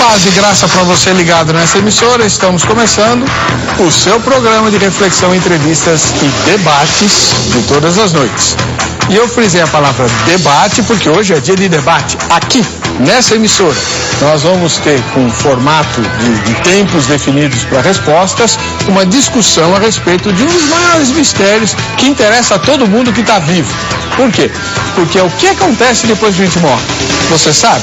Paz e graça para você ligado nessa emissora. Estamos começando o seu programa de reflexão, entrevistas e debates de todas as noites. E eu frisei a palavra debate porque hoje é dia de debate aqui, nessa emissora. Nós vamos ter, com um formato de tempos definidos para respostas, uma discussão a respeito de um dos maiores mistérios que interessa a todo mundo que está vivo. Por quê? Porque é o que acontece depois que a gente morre. Você sabe?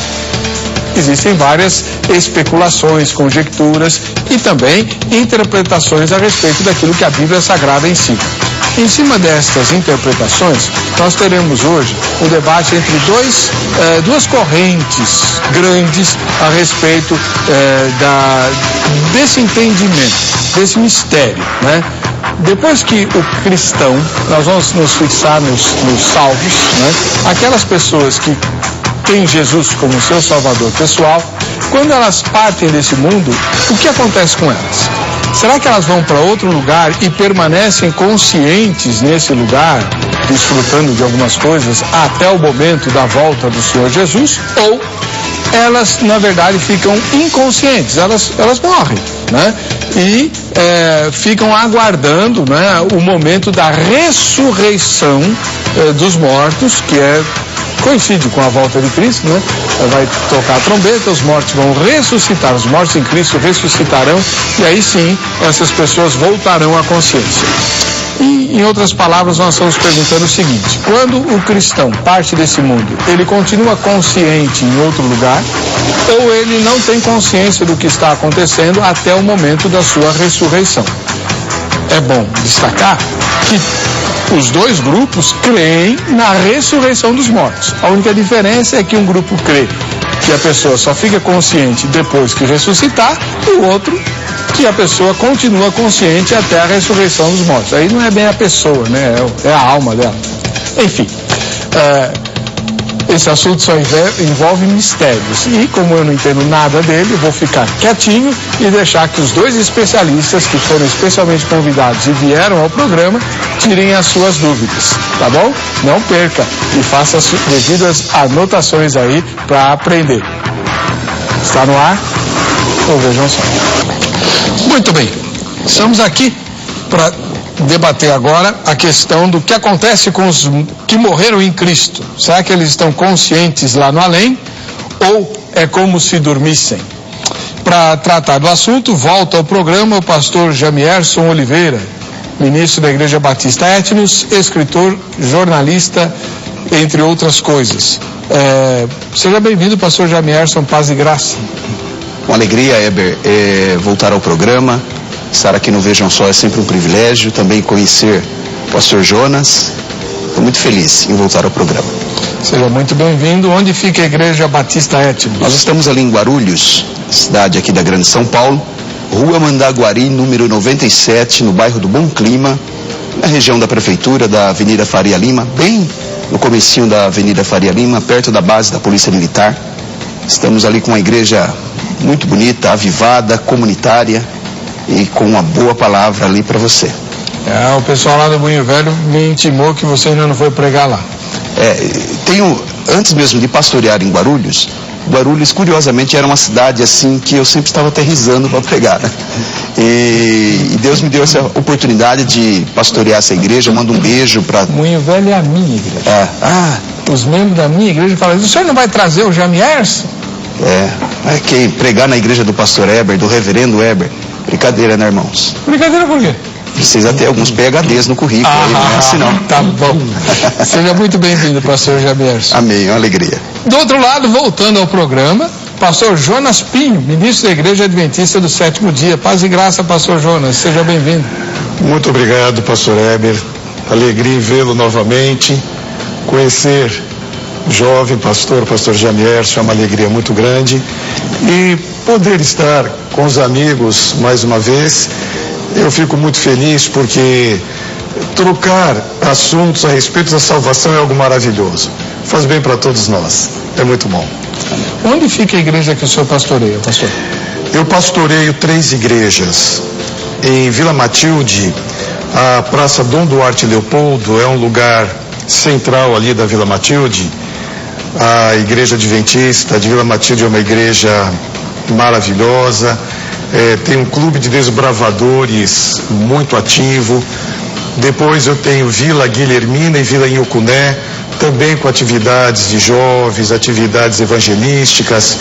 Existem várias especulações, conjecturas e também interpretações a respeito daquilo que a Bíblia Sagrada ensina. Em cima destas interpretações, nós teremos hoje um debate entre duas correntes grandes a respeito desse entendimento, desse mistério, né? Depois que o cristão, nós vamos nos fixar nos salvos, né? Aquelas pessoas que têm Jesus como seu salvador pessoal, quando elas partem desse mundo, o que acontece com elas? Será que elas vão para outro lugar e permanecem conscientes nesse lugar, desfrutando de algumas coisas até o momento da volta do Senhor Jesus? Ou elas, na verdade, ficam inconscientes, elas morrem, né? E ficam aguardando, né, o momento da ressurreição dos mortos, que coincide com a volta de Cristo, né? Vai tocar a trombeta, os mortos vão ressuscitar, os mortos em Cristo ressuscitarão, e aí sim, essas pessoas voltarão à consciência. E, em outras palavras, nós estamos perguntando o seguinte: quando o cristão parte desse mundo, ele continua consciente em outro lugar, ou ele não tem consciência do que está acontecendo até o momento da sua ressurreição? É bom destacar que os dois grupos creem na ressurreição dos mortos. A única diferença é que um grupo crê que a pessoa só fica consciente depois que ressuscitar, e o outro que a pessoa continua consciente até a ressurreição dos mortos. Aí não é bem a pessoa, né? É a alma dela. Enfim, esse assunto só envolve mistérios. E como eu não entendo nada dele, eu vou ficar quietinho e deixar que os dois especialistas, que foram especialmente convidados e vieram ao programa, tirem as suas dúvidas, tá bom? Não perca e faça as devidas anotações aí para aprender. Está no ar? Ou vejam só. Muito bem, estamos aqui para debater agora a questão do que acontece com os que morreram em Cristo. Será que eles estão conscientes lá no além, ou é como se dormissem? Para tratar do assunto, volta ao programa o pastor Jamierson Oliveira, ministro da Igreja Batista Etnos, escritor, jornalista, entre outras coisas. Seja bem-vindo, pastor Jamierson, paz e graça. Com alegria, Heber, voltar ao programa. Estar aqui no Vejam Só é sempre um privilégio. Também conhecer o pastor Jonas. Estou muito feliz em voltar ao programa. Seja muito bem-vindo. Onde fica a Igreja Batista Etnos? Nós estamos ali em Guarulhos, cidade aqui da Grande São Paulo, Rua Mandaguari, número 97, no bairro do Bom Clima, na região da Prefeitura, da Avenida Faria Lima, bem no comecinho da Avenida Faria Lima, perto da base da Polícia Militar. Estamos ali com uma igreja muito bonita, avivada, comunitária e com uma boa palavra ali para você. O pessoal lá do Moinho Velho me intimou que você ainda não foi pregar lá. Antes mesmo de pastorear em Guarulhos, curiosamente, era uma cidade assim que eu sempre estava aterrissando para pregar, né? E Deus me deu essa oportunidade de pastorear essa igreja. Eu mando um beijo para... Moinho Velho é a minha igreja. Os membros da minha igreja falam: o senhor não vai trazer o Jamierson? Que pregar na igreja do pastor Heber, do reverendo Heber. Brincadeira, né, irmãos? Brincadeira por quê? Precisa ter alguns PHDs no currículo, aí não é assim não. Tá bom. Seja muito bem-vindo, pastor Jamierson. Amém, uma alegria. Do outro lado, voltando ao programa, pastor Jonas Pinho, ministro da Igreja Adventista do Sétimo Dia. Paz e graça, pastor Jonas. Seja bem-vindo. Muito obrigado, pastor Heber. Alegria em vê-lo novamente. Conhecer o jovem pastor Jamierson é uma alegria muito grande. E poder estar com os amigos mais uma vez, eu fico muito feliz, porque trocar assuntos a respeito da salvação é algo maravilhoso. Faz bem para todos nós. É muito bom. Onde fica a igreja que o senhor pastoreia, pastor? Eu pastoreio 3 igrejas. Em Vila Matilde, a Praça Dom Duarte Leopoldo é um lugar central ali da Vila Matilde. A Igreja Adventista de Vila Matilde é uma igreja maravilhosa, tem um clube de desbravadores muito ativo. Depois eu tenho Vila Guilhermina e Vila Inhocuné, também com atividades de jovens, atividades evangelísticas,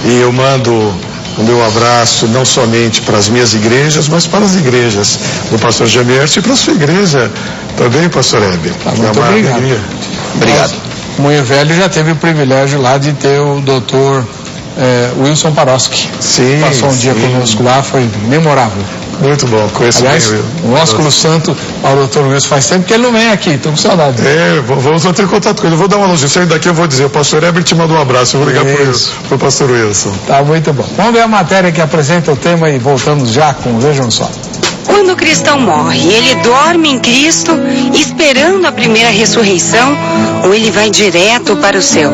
e eu mando o meu abraço não somente para as minhas igrejas, mas para as igrejas do pastor Jamierson e para a sua igreja também, pastor Heber. Muito obrigado. Obrigado. Moinho Velho já teve o privilégio lá de ter o doutor Wilson Paroski. Sim, passou um dia conosco lá, foi memorável. Muito bom, conheço bem o ósculo santo ao doutor Wilson. Faz tempo que ele não vem aqui, estou com saudade. Vamos ter contato com ele. Eu vou dar uma luz. Sair daqui eu vou dizer, o pastor Heber te manda um abraço. Eu vou ligar para o pastor Wilson. Tá muito bom. Vamos ver a matéria que apresenta o tema e voltamos já com Vejam Só. Quando o cristão morre, ele dorme em Cristo, esperando a primeira ressurreição, ou ele vai direto para o céu?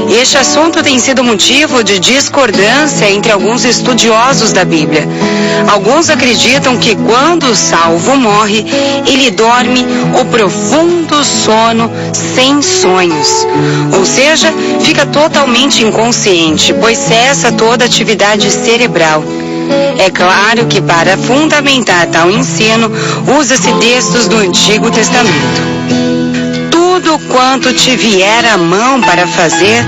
Este assunto tem sido motivo de discordância entre alguns estudiosos da Bíblia. Alguns acreditam que quando o salvo morre, ele dorme o profundo sono sem sonhos. Ou seja, fica totalmente inconsciente, pois cessa toda atividade cerebral. É claro que para fundamentar tal ensino, usa-se textos do Antigo Testamento. Tudo quanto te vier à mão para fazer,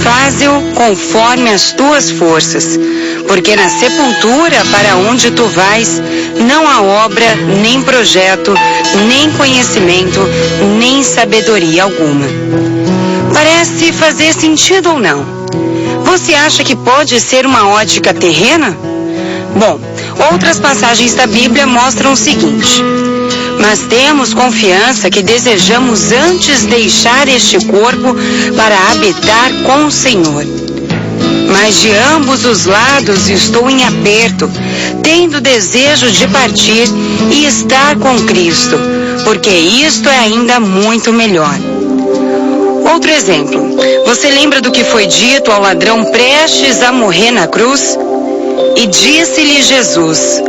faze-o conforme as tuas forças, porque na sepultura para onde tu vais, não há obra, nem projeto, nem conhecimento, nem sabedoria alguma. Parece fazer sentido ou não? Você acha que pode ser uma ótica terrena? Bom, outras passagens da Bíblia mostram o seguinte: mas temos confiança que desejamos antes deixar este corpo para habitar com o Senhor. Mas de ambos os lados estou em aperto, tendo desejo de partir e estar com Cristo, porque isto é ainda muito melhor. Outro exemplo, você lembra do que foi dito ao ladrão prestes a morrer na cruz? E disse-lhe Jesus: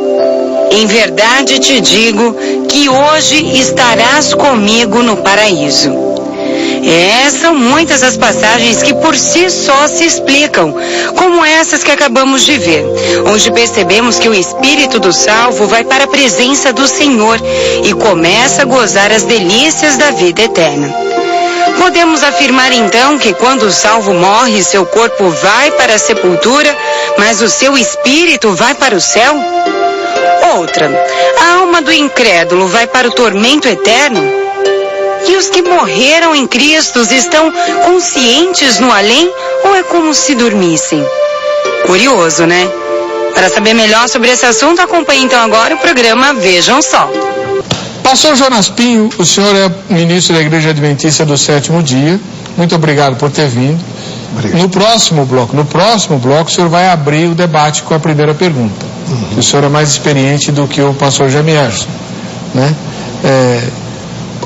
em verdade te digo que hoje estarás comigo no paraíso. São muitas as passagens que por si só se explicam, como essas que acabamos de ver, onde percebemos que o espírito do salvo vai para a presença do Senhor e começa a gozar as delícias da vida eterna. Podemos afirmar então que quando o salvo morre, seu corpo vai para a sepultura, mas o seu espírito vai para o céu? Outra, a alma do incrédulo vai para o tormento eterno? E os que morreram em Cristo estão conscientes no além ou é como se dormissem? Curioso, né? Para saber melhor sobre esse assunto, acompanhe então agora o programa Vejam Só. Pastor Jonas Pinho, o senhor é ministro da Igreja Adventista do Sétimo Dia. Muito obrigado por ter vindo. Obrigado. No próximo bloco, o senhor vai abrir o debate com a primeira pergunta. O senhor é mais experiente do que o pastor Jamierson, né?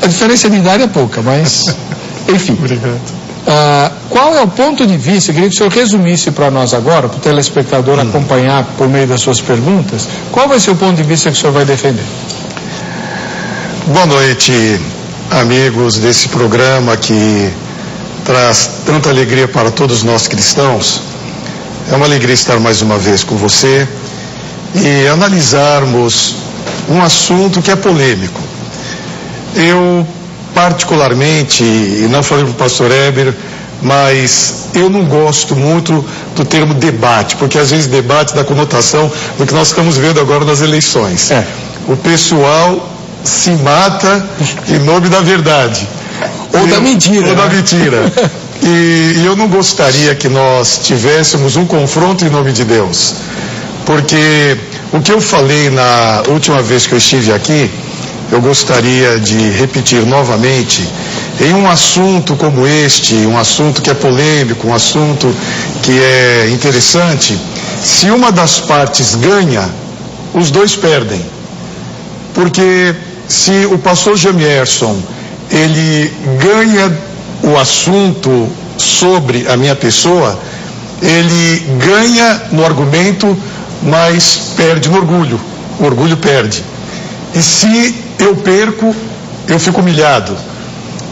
A diferença de idade é pouca, mas enfim. Obrigado. Qual é o ponto de vista? Eu queria que o senhor resumisse para nós agora, para o telespectador acompanhar por meio das suas perguntas. Qual vai ser o ponto de vista que o senhor vai defender? Boa noite, amigos desse programa que traz tanta alegria para todos nós cristãos. É uma alegria estar mais uma vez com você e analisarmos um assunto que é polêmico. Eu, particularmente, e não falei para o pastor Heber, mas eu não gosto muito do termo debate, porque às vezes debate dá conotação do que nós estamos vendo agora nas eleições. O pessoal se mata em nome da verdade. Ou da mentira. Ou da mentira. E eu não gostaria que nós tivéssemos um confronto em nome de Deus. Porque o que eu falei na última vez que eu estive aqui, eu gostaria de repetir novamente. Em um assunto como este, um assunto que é polêmico, um assunto que é interessante, se uma das partes ganha, os dois perdem. Porque se o pastor Jamierson, ele ganha o assunto sobre a minha pessoa, ele ganha no argumento, mas perde no orgulho. O orgulho perde. E se eu perco, eu fico humilhado.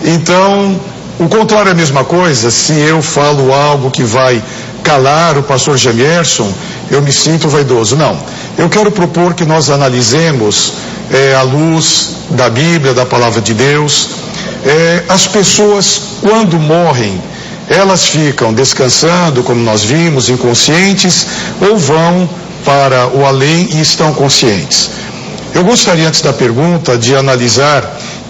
Então, o contrário é a mesma coisa. Se eu falo algo que vai calar o pastor Jamierson, eu me sinto vaidoso. Não. Eu quero propor que nós analisemos, à luz da Bíblia, da Palavra de Deus, as pessoas, quando morrem, elas ficam descansando, como nós vimos, inconscientes, ou vão para o além e estão conscientes. Eu gostaria, antes da pergunta, de analisar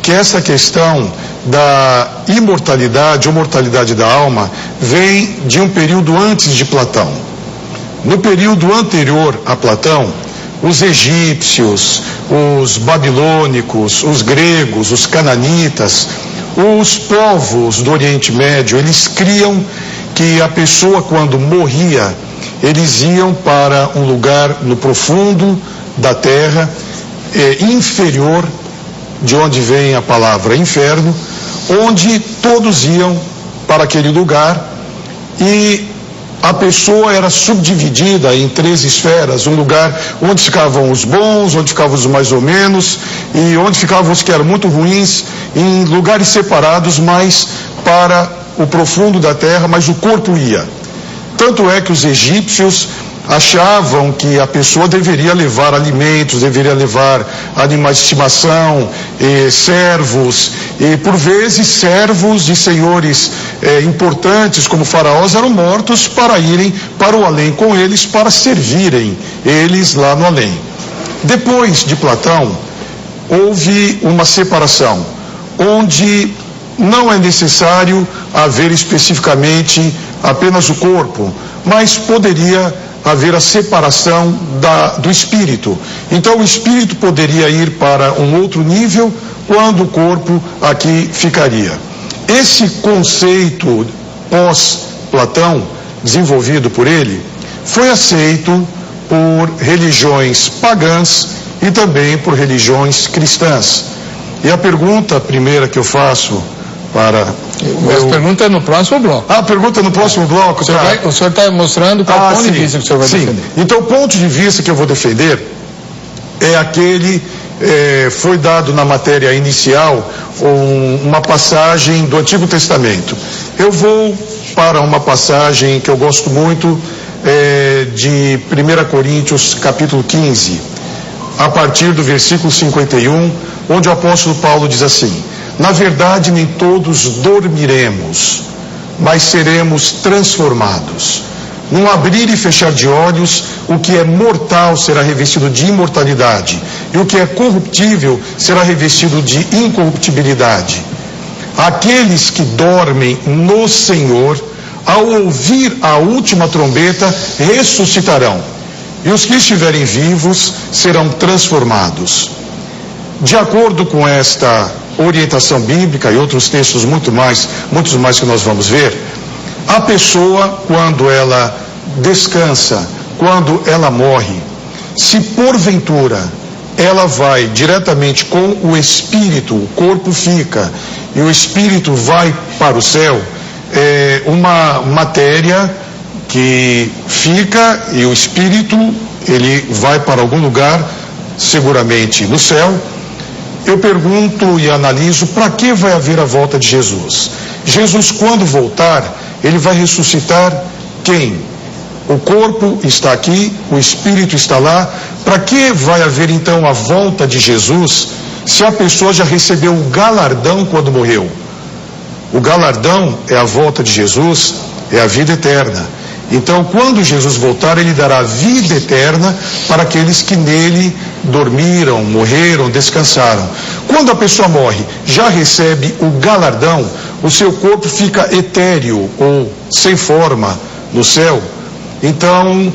que essa questão da imortalidade ou mortalidade da alma vem de um período antes de Platão. No período anterior a Platão, os egípcios, os babilônicos, os gregos, os cananitas, os povos do Oriente Médio, eles criam que a pessoa, quando morria, eles iam para um lugar no profundo da terra, inferior, de onde vem a palavra inferno, onde todos iam para aquele lugar e a pessoa era subdividida em 3 esferas, um lugar onde ficavam os bons, onde ficavam os mais ou menos, e onde ficavam os que eram muito ruins, em lugares separados, mas para o profundo da terra, mas o corpo ia. Tanto é que os egípcios achavam que a pessoa deveria levar alimentos, deveria levar animais de estimação, servos, e por vezes servos de senhores importantes como faraós eram mortos para irem para o além com eles, para servirem eles lá no além. Depois de Platão, houve uma separação, onde não é necessário haver especificamente apenas o corpo, mas poderia haver a separação do espírito. Então o espírito poderia ir para um outro nível, quando o corpo aqui ficaria. Esse conceito pós-Platão, desenvolvido por ele, foi aceito por religiões pagãs e também por religiões cristãs. E a pergunta primeira que eu faço para... A pergunta é no próximo bloco. A pergunta é no próximo bloco. O senhor está mostrando qual ponto de vista que o senhor vai defender. Então o ponto de vista que eu vou defender é aquele, foi dado na matéria inicial, uma passagem do Antigo Testamento. Eu vou para uma passagem que eu gosto muito, de 1 Coríntios capítulo 15, a partir do versículo 51, onde o apóstolo Paulo diz assim: na verdade, nem todos dormiremos, mas seremos transformados. Num abrir e fechar de olhos, o que é mortal será revestido de imortalidade, e o que é corruptível será revestido de incorruptibilidade. Aqueles que dormem no Senhor, ao ouvir a última trombeta, ressuscitarão, e os que estiverem vivos serão transformados. De acordo com esta orientação bíblica e outros textos muitos mais que nós vamos ver, a pessoa, quando ela descansa, quando ela morre, se porventura ela vai diretamente com o espírito, o corpo fica e o espírito vai para o céu, é uma matéria que fica e o espírito ele vai para algum lugar, seguramente no céu. Eu pergunto e analiso, para que vai haver a volta de Jesus? Jesus, quando voltar, ele vai ressuscitar quem? O corpo está aqui, o espírito está lá. Para que vai haver então a volta de Jesus, se a pessoa já recebeu o galardão quando morreu? O galardão é a volta de Jesus, é a vida eterna. Então, quando Jesus voltar, ele dará vida eterna para aqueles que nele dormiram, morreram, descansaram. Quando a pessoa morre, já recebe o galardão, o seu corpo fica etéreo ou sem forma no céu. Então,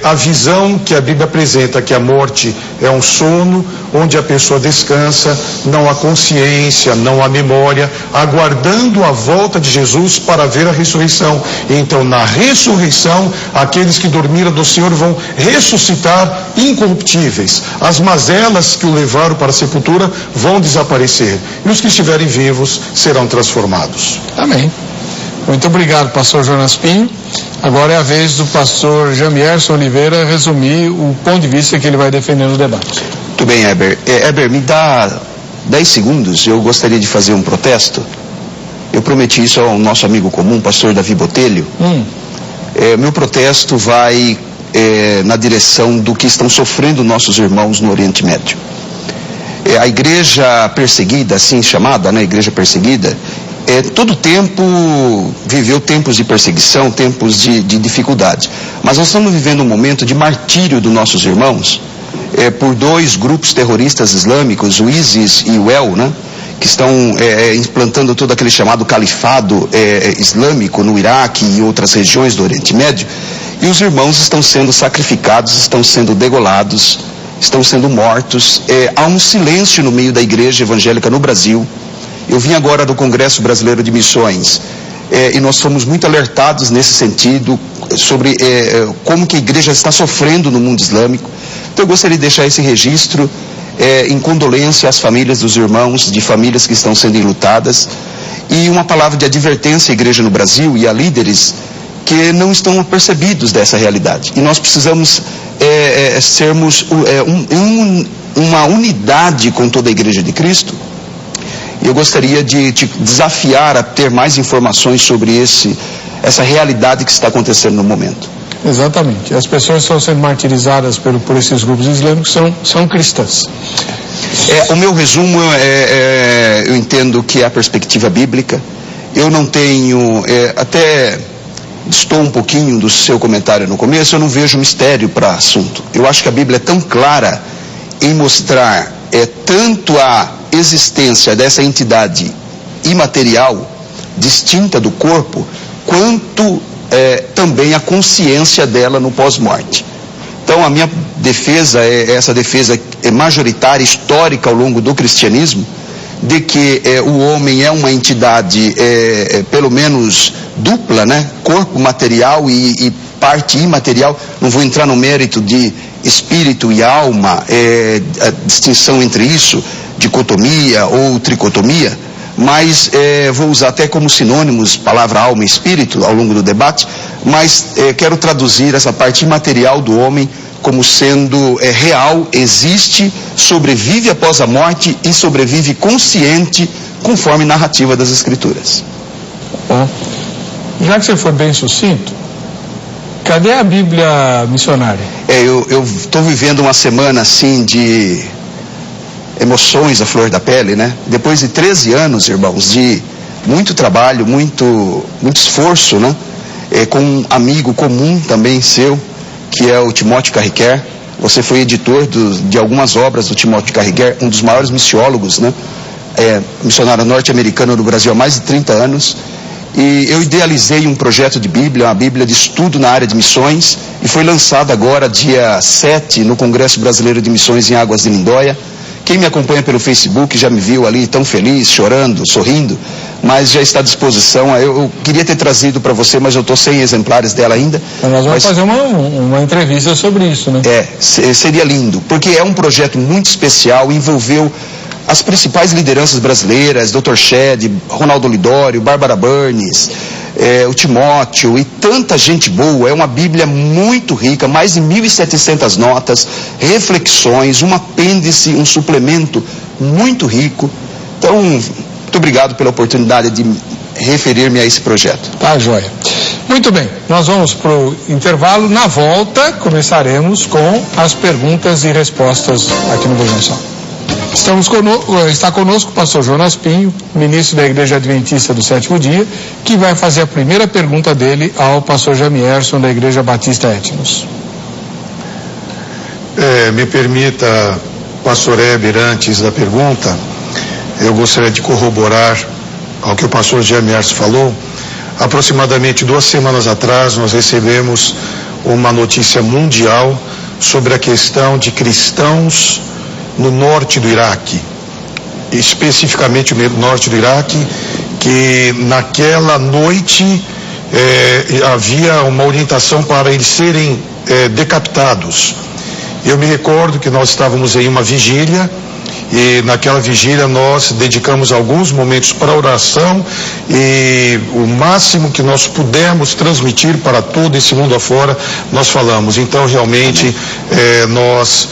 a visão que a Bíblia apresenta, que a morte é um sono onde a pessoa descansa, não há consciência, não há memória, aguardando a volta de Jesus para ver a ressurreição. Então, na ressurreição, aqueles que dormiram do Senhor vão ressuscitar incorruptíveis. As mazelas que o levaram para a sepultura vão desaparecer. E os que estiverem vivos serão transformados. Amém. Muito obrigado, pastor Jonas Pinho. Agora é a vez do pastor Jamierson Oliveira resumir o ponto de vista que ele vai defender no debate. Muito bem, Heber. Heber, me dá 10 segundos, eu gostaria de fazer um protesto. Eu prometi isso ao nosso amigo comum, pastor Davi Botelho. Meu protesto vai na direção do que estão sofrendo nossos irmãos no Oriente Médio. A igreja perseguida, assim chamada, né, igreja perseguida, todo tempo viveu tempos de perseguição, tempos de dificuldade. Mas nós estamos vivendo um momento de martírio dos nossos irmãos por dois grupos terroristas islâmicos, o ISIS e o EL, né, que estão implantando todo aquele chamado califado islâmico no Iraque e outras regiões do Oriente Médio. E os irmãos estão sendo sacrificados, estão sendo degolados, estão sendo mortos. Há um silêncio no meio da igreja evangélica no Brasil. Eu vim agora do Congresso Brasileiro de Missões e nós fomos muito alertados nesse sentido sobre como que a igreja está sofrendo no mundo islâmico. Então eu gostaria de deixar esse registro em condolência às famílias dos irmãos, de famílias que estão sendo enlutadas, e uma palavra de advertência à igreja no Brasil e a líderes que não estão apercebidos dessa realidade. E nós precisamos sermos uma unidade com toda a igreja de Cristo. Eu gostaria de te desafiar a ter mais informações sobre essa realidade que está acontecendo no momento. Exatamente. As pessoas que estão sendo martirizadas por esses grupos islâmicos são cristãs. O meu resumo eu entendo que é a perspectiva bíblica. Eu não tenho, até estou um pouquinho do seu comentário no começo, eu não vejo mistério para o assunto. Eu acho que a Bíblia é tão clara em mostrar tanto a existência dessa entidade imaterial, distinta do corpo, quanto também a consciência dela no pós-morte. Então a minha defesa essa defesa majoritária, histórica ao longo do cristianismo, de que o homem é uma entidade pelo menos dupla, né? Corpo material e parte imaterial. Não vou entrar no mérito de espírito e alma, a distinção entre isso, dicotomia ou tricotomia, mas vou usar até como sinônimos palavra alma e espírito ao longo do debate, mas quero traduzir essa parte imaterial do homem como sendo real, existe, sobrevive após a morte e sobrevive consciente, conforme narrativa das Escrituras. Bom, já que você foi bem sucinto, cadê a Bíblia missionária? Eu estou vivendo uma semana assim de emoções à flor da pele, né? Depois de 13 anos, irmãos, de muito trabalho, muito esforço, né? Com um amigo comum também seu, que é o Timóteo Carriquer. Você foi editor de algumas obras do Timóteo Carriquer, um dos maiores missiólogos, né? Missionário norte-americano no Brasil há mais de 30 anos. E eu idealizei um projeto de Bíblia, uma Bíblia de estudo na área de missões, e foi lançado agora, dia 7, no Congresso Brasileiro de Missões em Águas de Lindóia. Quem me acompanha pelo Facebook já me viu ali tão feliz, chorando, sorrindo, mas já está à disposição. Eu queria ter trazido para você, mas eu estou sem exemplares dela ainda. Então nós vamos fazer uma entrevista sobre isso, né? Seria lindo, porque é um projeto muito especial, envolveu as principais lideranças brasileiras, Dr. Shed, Ronaldo Lidório, Bárbara Burnes, o Timóteo e tanta gente boa. É uma Bíblia muito rica, mais de 1.700 notas, reflexões, um apêndice, um suplemento muito rico. Então, muito obrigado pela oportunidade de referir-me a esse projeto. Tá, joia. Muito bem, nós vamos para o intervalo. Na volta, começaremos com as perguntas e respostas aqui no Bojão. Está conosco o pastor Jonas Pinho, ministro da Igreja Adventista do Sétimo Dia, que vai fazer a primeira pergunta dele ao pastor Jamierson, da Igreja Batista Etnos. Me permita, pastor Heber, antes da pergunta, eu gostaria de corroborar ao que o pastor Jamierson falou. Aproximadamente 2 semanas atrás, nós recebemos uma notícia mundial sobre a questão de cristãos no norte do Iraque, especificamente no norte do Iraque, que naquela noite havia uma orientação para eles serem decapitados. Eu me recordo que nós estávamos em uma vigília, e naquela vigília nós dedicamos alguns momentos para oração, e o máximo que nós pudemos transmitir para todo esse mundo afora, nós falamos. Então realmente nós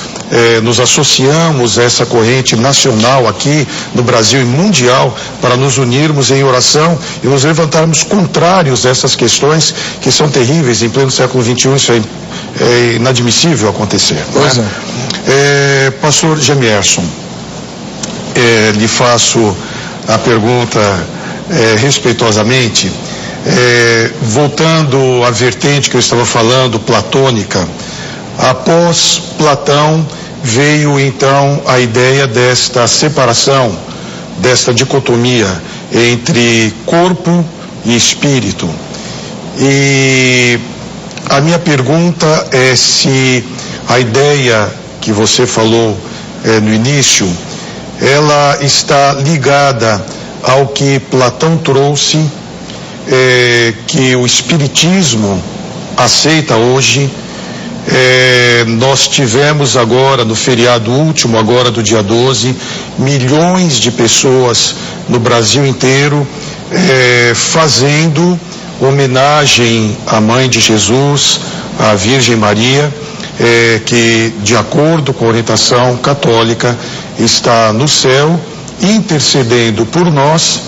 nos associamos a essa corrente nacional aqui no Brasil e mundial para nos unirmos em oração e nos levantarmos contrários a essas questões que são terríveis. Em pleno século XXI isso é inadmissível acontecer. Pois né? Pastor Jamierson, lhe faço a pergunta respeitosamente, voltando à vertente que eu estava falando, platônica. Após Platão veio então a ideia desta separação, desta dicotomia entre corpo e espírito. E a minha pergunta é se a ideia que você falou no início, ela está ligada ao que Platão trouxe, que o espiritismo aceita hoje. Nós tivemos agora, no feriado último, agora do dia 12, milhões de pessoas no Brasil inteiro fazendo homenagem à Mãe de Jesus, à Virgem Maria, que, de acordo com a orientação católica, está no céu, intercedendo por nós,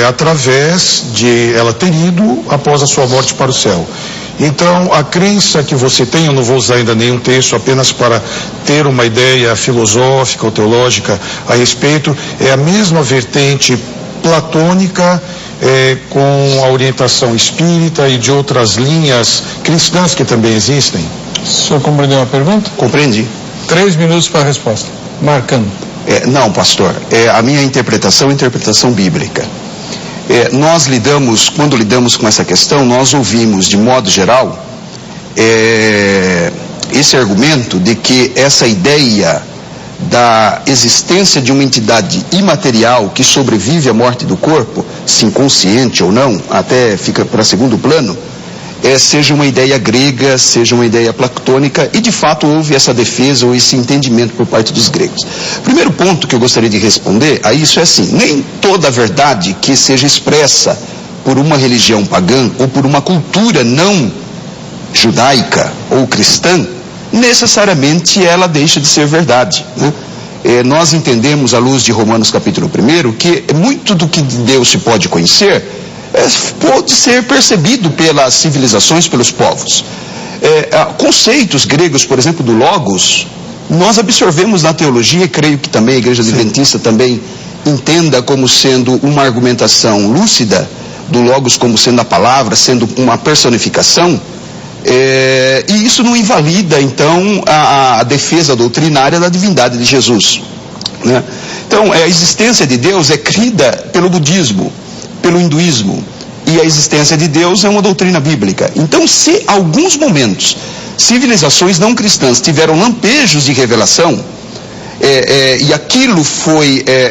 através de ela ter ido após a sua morte para o céu. Então, a crença que você tem, eu não vou usar ainda nenhum texto, apenas para ter uma ideia filosófica ou teológica a respeito, é a mesma vertente platônica, com a orientação espírita e de outras linhas cristãs que também existem. O senhor compreendeu a pergunta? Compreendi. 3 minutos para a resposta. Marcando. Não, pastor, a minha interpretação é a interpretação bíblica. Quando lidamos com essa questão, nós ouvimos, de modo geral, esse argumento de que essa ideia da existência de uma entidade imaterial que sobrevive à morte do corpo, se inconsciente ou não, até fica para segundo plano, seja uma ideia grega, seja uma ideia platônica, e de fato houve essa defesa ou esse entendimento por parte dos gregos. O primeiro ponto que eu gostaria de responder a isso é assim: nem toda verdade que seja expressa por uma religião pagã ou por uma cultura não judaica ou cristã, necessariamente ela deixa de ser verdade, né? Nós entendemos, à luz de Romanos capítulo 1, que muito do que de Deus se pode conhecer pode ser percebido pelas civilizações, pelos povos. Conceitos gregos, por exemplo, do logos, nós absorvemos na teologia, e creio que também a Igreja Adventista também entenda como sendo uma argumentação lúcida do logos, como sendo a palavra, sendo uma personificação. E isso não invalida, então, a defesa doutrinária da divindade de Jesus, né? Então, a existência de Deus é crida pelo budismo, pelo hinduísmo, e a existência de Deus é uma doutrina bíblica. Então, se alguns momentos civilizações não cristãs tiveram lampejos de revelação, e aquilo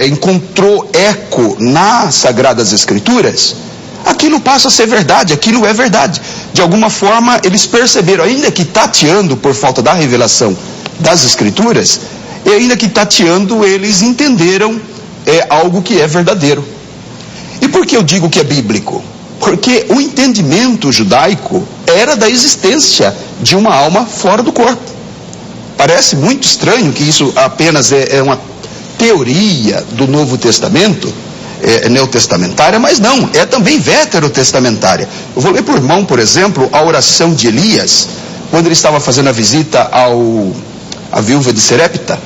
encontrou eco nas Sagradas Escrituras, aquilo passa a ser verdade, aquilo é verdade. De alguma forma, eles perceberam, ainda que tateando por falta da revelação das Escrituras, e ainda que tateando, eles entenderam algo que é verdadeiro. E por que eu digo que é bíblico? Porque o entendimento judaico era da existência de uma alma fora do corpo. Parece muito estranho que isso apenas é uma teoria do Novo Testamento, neotestamentária, mas não, é também veterotestamentária. Eu vou ler por mão, por exemplo, a oração de Elias, quando ele estava fazendo a visita à viúva de Serepta,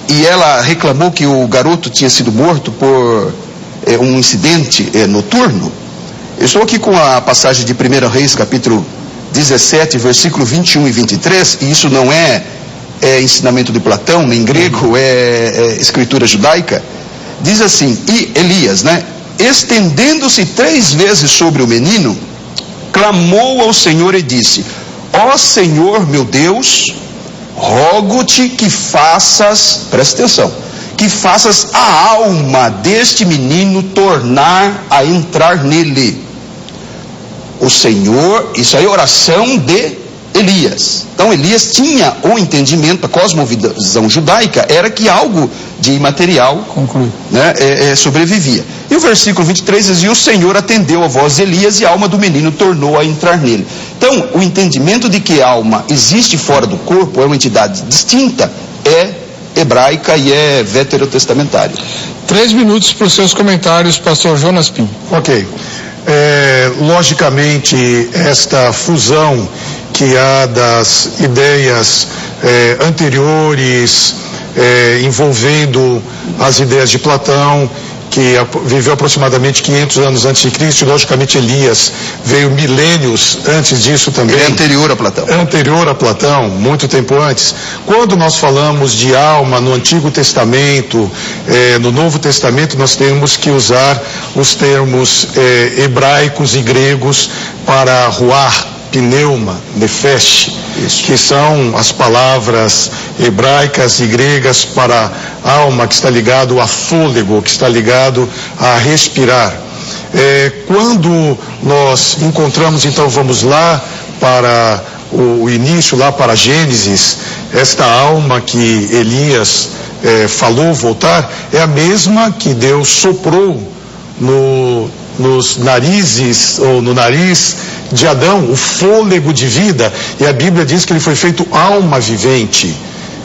e ela reclamou que o garoto tinha sido morto por um incidente noturno. Eu estou aqui com a passagem de 1 Reis, capítulo 17, versículo 21 e 23, e isso não é ensinamento de Platão, nem grego, é escritura judaica. Diz assim: e Elias, estendendo-se 3 vezes sobre o menino, clamou ao Senhor e disse: ó Senhor meu Deus, rogo-te que faças, presta atenção, que faças a alma deste menino tornar a entrar nele. O Senhor, isso aí é oração de Elias. Então Elias tinha o entendimento, a cosmovisão judaica era que algo de imaterial, né, sobrevivia. E o versículo 23 diz: e o Senhor atendeu a voz de Elias e a alma do menino tornou a entrar nele. Então o entendimento de que a alma existe fora do corpo, é uma entidade distinta, é hebraica e é veterotestamentária. 3 minutos para os seus comentários, pastor Jonas Pinho. Ok. Logicamente, esta fusão que há das ideias anteriores, envolvendo as ideias de Platão, que viveu aproximadamente 500 anos antes de Cristo, e logicamente Elias veio milênios antes disso também. É anterior a Platão. Anterior a Platão, muito tempo antes. Quando nós falamos de alma no Antigo Testamento, no Novo Testamento, nós temos que usar os termos hebraicos e gregos para ruach, pneuma, nefesh, que são as palavras hebraicas e gregas para alma, que está ligado a fôlego, que está ligado a respirar. Quando nós encontramos, então vamos lá para o início, lá para Gênesis, esta alma que Elias falou voltar, é a mesma que Deus soprou nos narizes, ou no nariz de Adão, o fôlego de vida, e a Bíblia diz que ele foi feito alma vivente.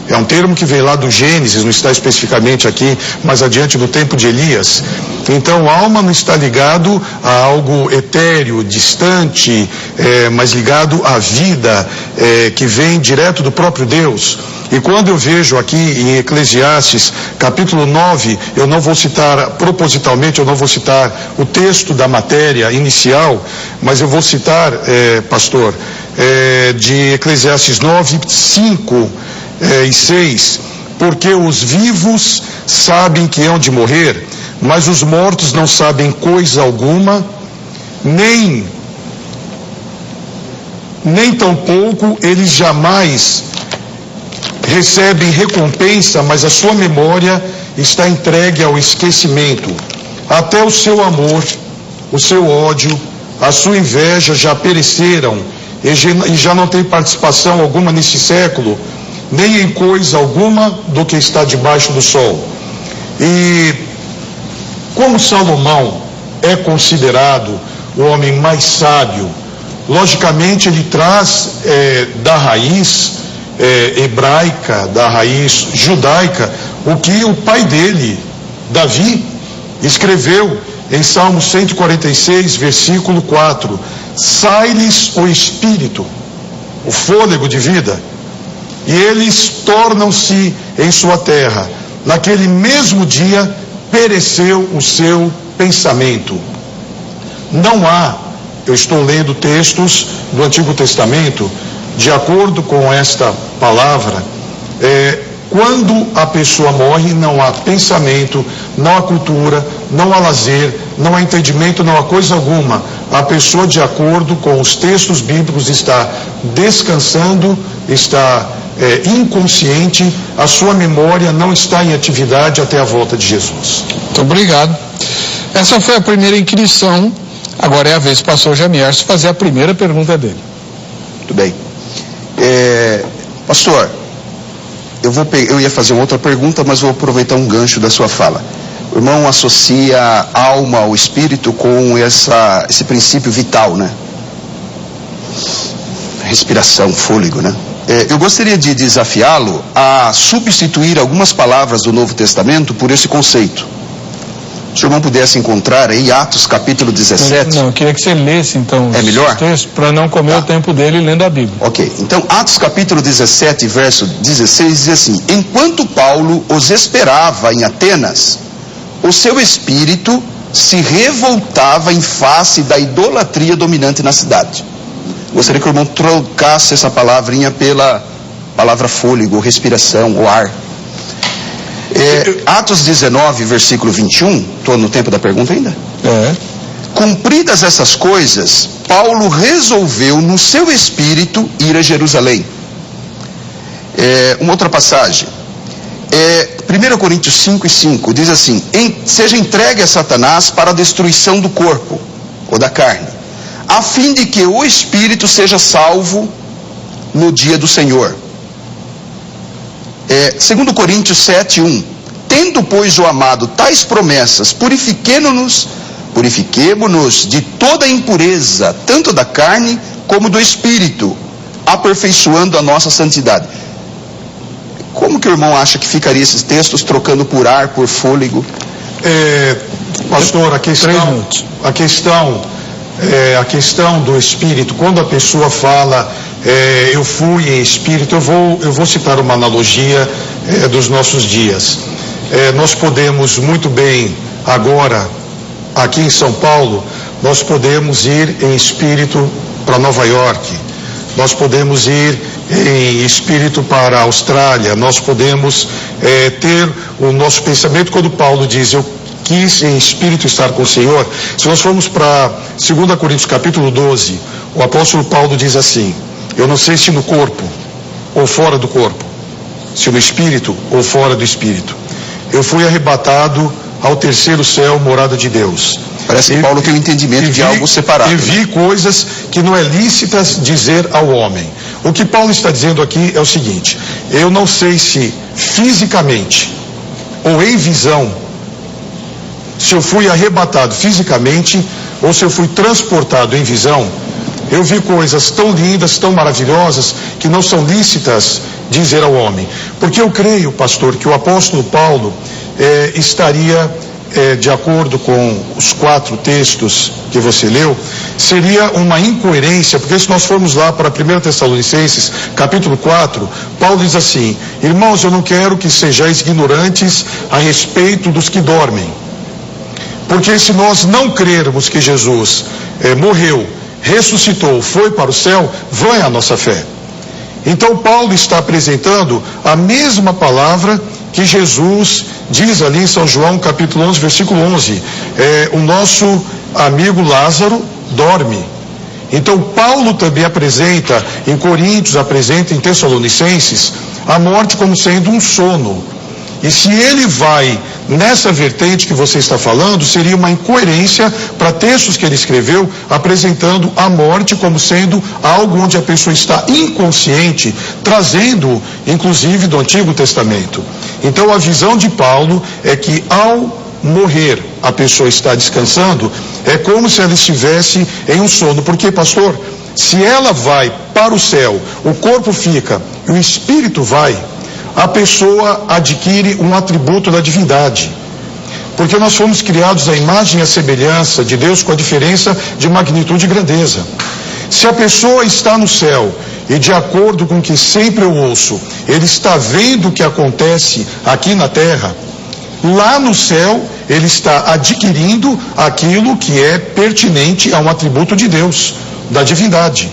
É um termo que veio lá do Gênesis, não está especificamente aqui, mas adiante do tempo de Elias. Então, alma não está ligado a algo etéreo, distante, mas ligado à vida, que vem direto do próprio Deus. E quando eu vejo aqui em Eclesiastes, capítulo 9, eu não vou citar, propositalmente, eu não vou citar o texto da matéria inicial, mas eu vou citar, pastor, de Eclesiastes 9, 5 e 6, porque os vivos sabem que hão de morrer, mas os mortos não sabem coisa alguma, nem tampouco eles jamais recebem recompensa, mas a sua memória está entregue ao esquecimento. Até o seu amor, o seu ódio, a sua inveja já pereceram e já não tem participação alguma nesse século, nem em coisa alguma do que está debaixo do sol. E como Salomão é considerado o homem mais sábio, logicamente ele traz da raiz hebraica, da raiz judaica, o que o pai dele, Davi, escreveu em Salmo 146, versículo 4: sai-lhes o espírito, o fôlego de vida, e eles tornam-se em sua terra. Naquele mesmo dia pereceu o seu pensamento. Não há, eu estou lendo textos do Antigo Testamento, de acordo com esta palavra, quando a pessoa morre, não há pensamento, não há cultura, não há lazer, não há entendimento, não há coisa alguma. A pessoa, de acordo com os textos bíblicos, está descansando, está inconsciente, a sua memória não está em atividade até a volta de Jesus. Muito obrigado. Essa foi a primeira inquirição. Agora é a vez do pastor Jamierson fazer a primeira pergunta dele. Muito bem. Pastor, eu ia fazer uma outra pergunta, mas vou aproveitar um gancho da sua fala. O irmão associa a alma ao espírito com esse princípio vital, né? Respiração, fôlego, né? Eu gostaria de desafiá-lo a substituir algumas palavras do Novo Testamento por esse conceito. Se o irmão pudesse encontrar aí Atos capítulo 17. Não, eu queria que você lesse então melhor? Os textos, para não comer o tempo dele lendo a Bíblia. Ok, então Atos capítulo 17, verso 16 diz assim: enquanto Paulo os esperava em Atenas, o seu espírito se revoltava em face da idolatria dominante na cidade. Gostaria que o irmão trocasse essa palavrinha pela palavra fôlego, respiração, ou ar. Atos 19, versículo 21, estou no tempo da pergunta ainda? Cumpridas essas coisas, Paulo resolveu no seu espírito ir a Jerusalém. Uma outra passagem, 1 Coríntios 5 e 5, diz assim: seja entregue a Satanás para a destruição do corpo, ou da carne, a fim de que o espírito seja salvo no dia do Senhor. 2 Coríntios 7:1. Tendo, pois, o amado tais promessas, purifiquemo-nos de toda impureza, tanto da carne como do espírito, aperfeiçoando a nossa santidade. Como que o irmão acha que ficaria esses textos, trocando por ar, por fôlego? Pastor, a questão do espírito, quando a pessoa fala eu fui em espírito, eu vou citar uma analogia dos nossos dias. Nós podemos muito bem agora, aqui em São Paulo, nós podemos ir em espírito para Nova York, nós podemos ir em espírito para a Austrália, nós podemos ter o nosso pensamento quando Paulo diz, eu quis em espírito estar com o Senhor. Se nós formos para 2 Coríntios capítulo 12, o apóstolo Paulo diz assim, eu não sei se no corpo ou fora do corpo, se no espírito ou fora do espírito, eu fui arrebatado ao terceiro céu, morada de Deus. Parece que Paulo tem um entendimento de algo separado. E vi coisas que não é lícitas dizer ao homem. O que Paulo está dizendo aqui é o seguinte, eu não sei se fisicamente ou em visão, se eu fui arrebatado fisicamente ou se eu fui transportado em visão, eu vi coisas tão lindas, tão maravilhosas, que não são lícitas dizer ao homem. Porque eu creio, pastor, que o apóstolo Paulo estaria, de acordo com os 4 textos que você leu, seria uma incoerência, porque se nós formos lá para 1 Tessalonicenses, capítulo 4, Paulo diz assim, irmãos, eu não quero que sejais ignorantes a respeito dos que dormem. Porque se nós não crermos que Jesus morreu, ressuscitou, foi para o céu, vã é a nossa fé. Então Paulo está apresentando a mesma palavra que Jesus diz ali em São João capítulo 11, versículo 11, o nosso amigo Lázaro dorme. Então Paulo também apresenta em Coríntios, apresenta em Tessalonicenses a morte como sendo um sono. E se ele vai nessa vertente que você está falando, seria uma incoerência para textos que ele escreveu, apresentando a morte como sendo algo onde a pessoa está inconsciente, trazendo, inclusive, do Antigo Testamento. Então a visão de Paulo é que ao morrer a pessoa está descansando, é como se ela estivesse em um sono. Porque, pastor, se ela vai para o céu, o corpo fica e o espírito vai, a pessoa adquire um atributo da divindade. Porque nós fomos criados à imagem e à semelhança de Deus, com a diferença de magnitude e grandeza. Se a pessoa está no céu e, de acordo com o que sempre eu ouço, ele está vendo o que acontece aqui na terra, lá no céu ele está adquirindo aquilo que é pertinente a um atributo de Deus, da divindade.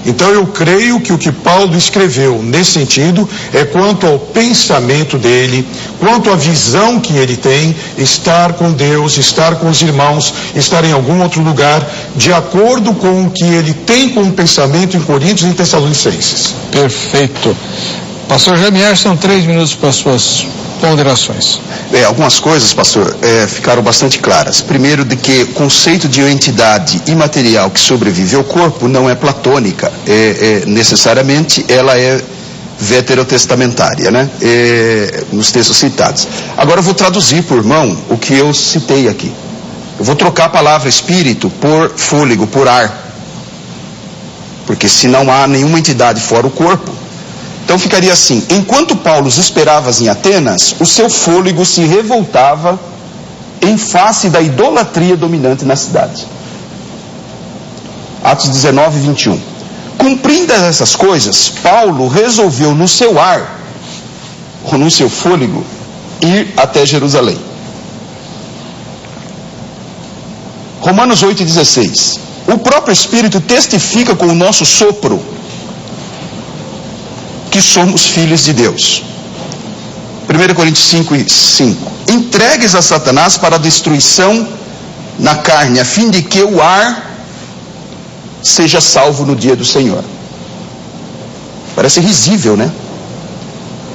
Então eu creio que o que Paulo escreveu nesse sentido é quanto ao pensamento dele, quanto à visão que ele tem, estar com Deus, estar com os irmãos, estar em algum outro lugar, de acordo com o que ele tem como pensamento em Coríntios e em Tessalonicenses. Perfeito. Pastor Jamier, são 3 minutos para as suas ponderações. Algumas coisas, pastor, ficaram bastante claras. Primeiro, de que o conceito de entidade imaterial que sobrevive ao corpo não é platônica, necessariamente ela é veterotestamentária, né? Nos textos citados. Agora eu vou traduzir por irmão o que eu citei aqui. Eu vou trocar a palavra espírito por fôlego, por ar. Porque se não há nenhuma entidade fora o corpo, então ficaria assim, enquanto Paulo os esperava em Atenas, o seu fôlego se revoltava em face da idolatria dominante na cidade. Atos 19, 21. Cumpridas essas coisas, Paulo resolveu no seu ar, ou no seu fôlego, ir até Jerusalém. Romanos 8,16. O próprio Espírito testifica com o nosso sopro que somos filhos de Deus. 1 Coríntios 5:5. Entregues a Satanás para a destruição na carne, a fim de que o ar seja salvo no dia do Senhor. Parece risível, né?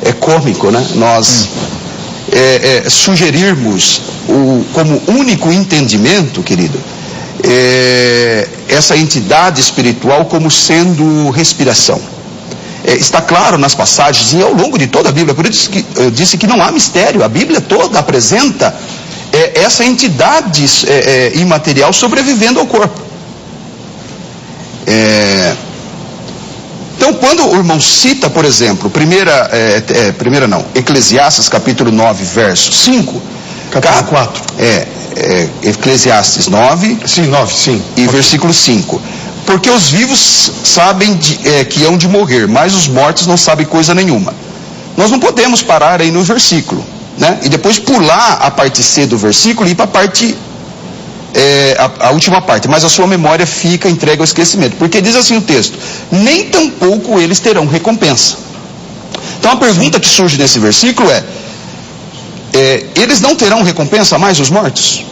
É cômico, né? Nós sugerirmos como único entendimento, querido, essa entidade espiritual como sendo respiração. está claro nas passagens e ao longo de toda a Bíblia. Por isso que eu disse que não há mistério. A Bíblia toda apresenta essa entidade imaterial sobrevivendo ao corpo. Então, quando o irmão cita, por exemplo, Eclesiastes capítulo 9, verso 5, capítulo 4. Eclesiastes 9, sim, 9, sim. E versículo 5. Porque os vivos sabem que hão de morrer, mas os mortos não sabem coisa nenhuma. Nós não podemos parar aí no versículo, né? E depois pular a parte C do versículo e ir para a parte, a última parte. Mas a sua memória fica entregue ao esquecimento. Porque diz assim o texto: nem tampouco eles terão recompensa. Então a pergunta que surge nesse versículo eles não terão recompensa mais, os mortos?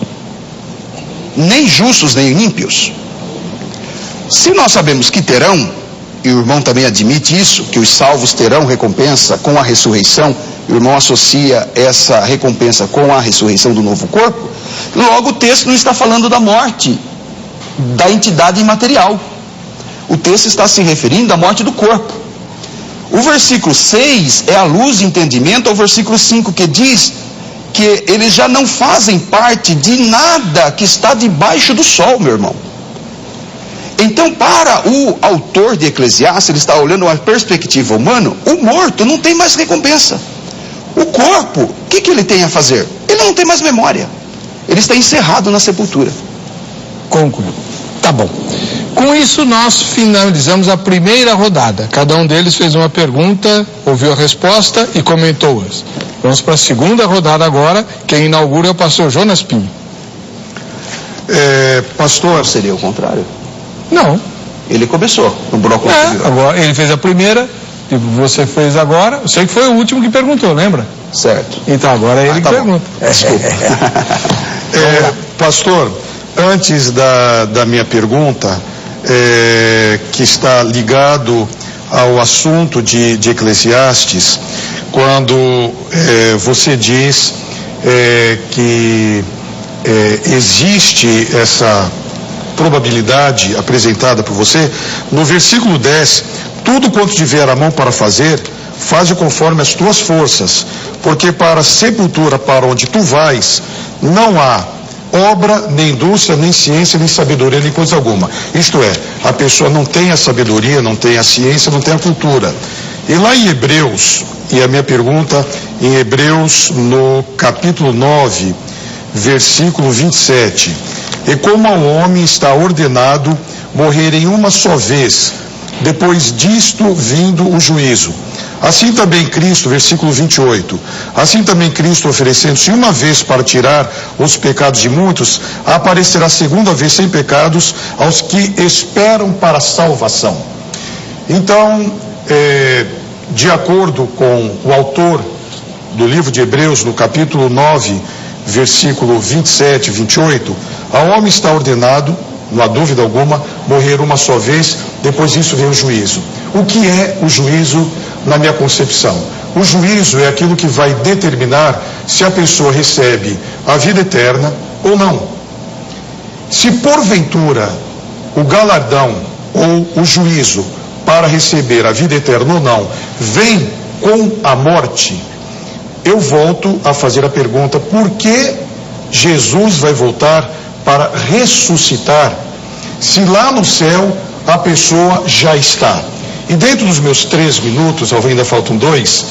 Nem justos, nem ímpios? Se nós sabemos que terão, e o irmão também admite isso, que os salvos terão recompensa com a ressurreição, o irmão associa essa recompensa com a ressurreição do novo corpo, logo o texto não está falando da morte da entidade imaterial. O texto está se referindo à morte do corpo. O versículo 6 é a luz de entendimento ao versículo 5, que diz que eles já não fazem parte de nada que está debaixo do sol, meu irmão. Então, para o autor de Eclesiastes, ele está olhando uma perspectiva humana, o morto não tem mais recompensa. O corpo, o que ele tem a fazer? Ele não tem mais memória. Ele está encerrado na sepultura. Concluído. Tá bom. Com isso, nós finalizamos a primeira rodada. Cada um deles fez uma pergunta, ouviu a resposta e comentou-as. Vamos para a segunda rodada agora. Quem inaugura é o pastor Jonas Pinho. Pastor, seria o contrário? Não. Ele começou no bloco anterior. Agora ele fez a primeira e você fez agora. Eu sei que foi o último que perguntou, lembra? Certo. Então agora é ele que pergunta. Desculpa. Pastor, antes da minha pergunta, que está ligado ao assunto de Eclesiastes, quando você diz que existe essa probabilidade apresentada por você, no versículo 10, tudo quanto tiver a mão para fazer, faze conforme as tuas forças, porque para a sepultura para onde tu vais, não há obra, nem indústria, nem ciência, nem sabedoria, nem coisa alguma. Isto é, a pessoa não tem a sabedoria, não tem a ciência, não tem a cultura. E lá em Hebreus, e a minha pergunta em Hebreus no capítulo 9, versículo 27, e como ao homem está ordenado morrer em uma só vez, depois disto vindo o juízo. Assim também Cristo, versículo 28, assim também Cristo, oferecendo-se uma vez para tirar os pecados de muitos, aparecerá segunda vez sem pecados aos que esperam para a salvação. Então, de acordo com o autor do livro de Hebreus, no capítulo 9, versículo 27 e 28, ao homem está ordenado, não há dúvida alguma, morrer uma só vez, depois disso vem o juízo. O que é o juízo na minha concepção? O juízo é aquilo que vai determinar se a pessoa recebe a vida eterna ou não. Se porventura o galardão ou o juízo para receber a vida eterna ou não vem com a morte, eu volto a fazer a pergunta: por que Jesus vai voltar para ressuscitar, se lá no céu a pessoa já está? E dentro dos meus 3 minutos, ainda faltam 2...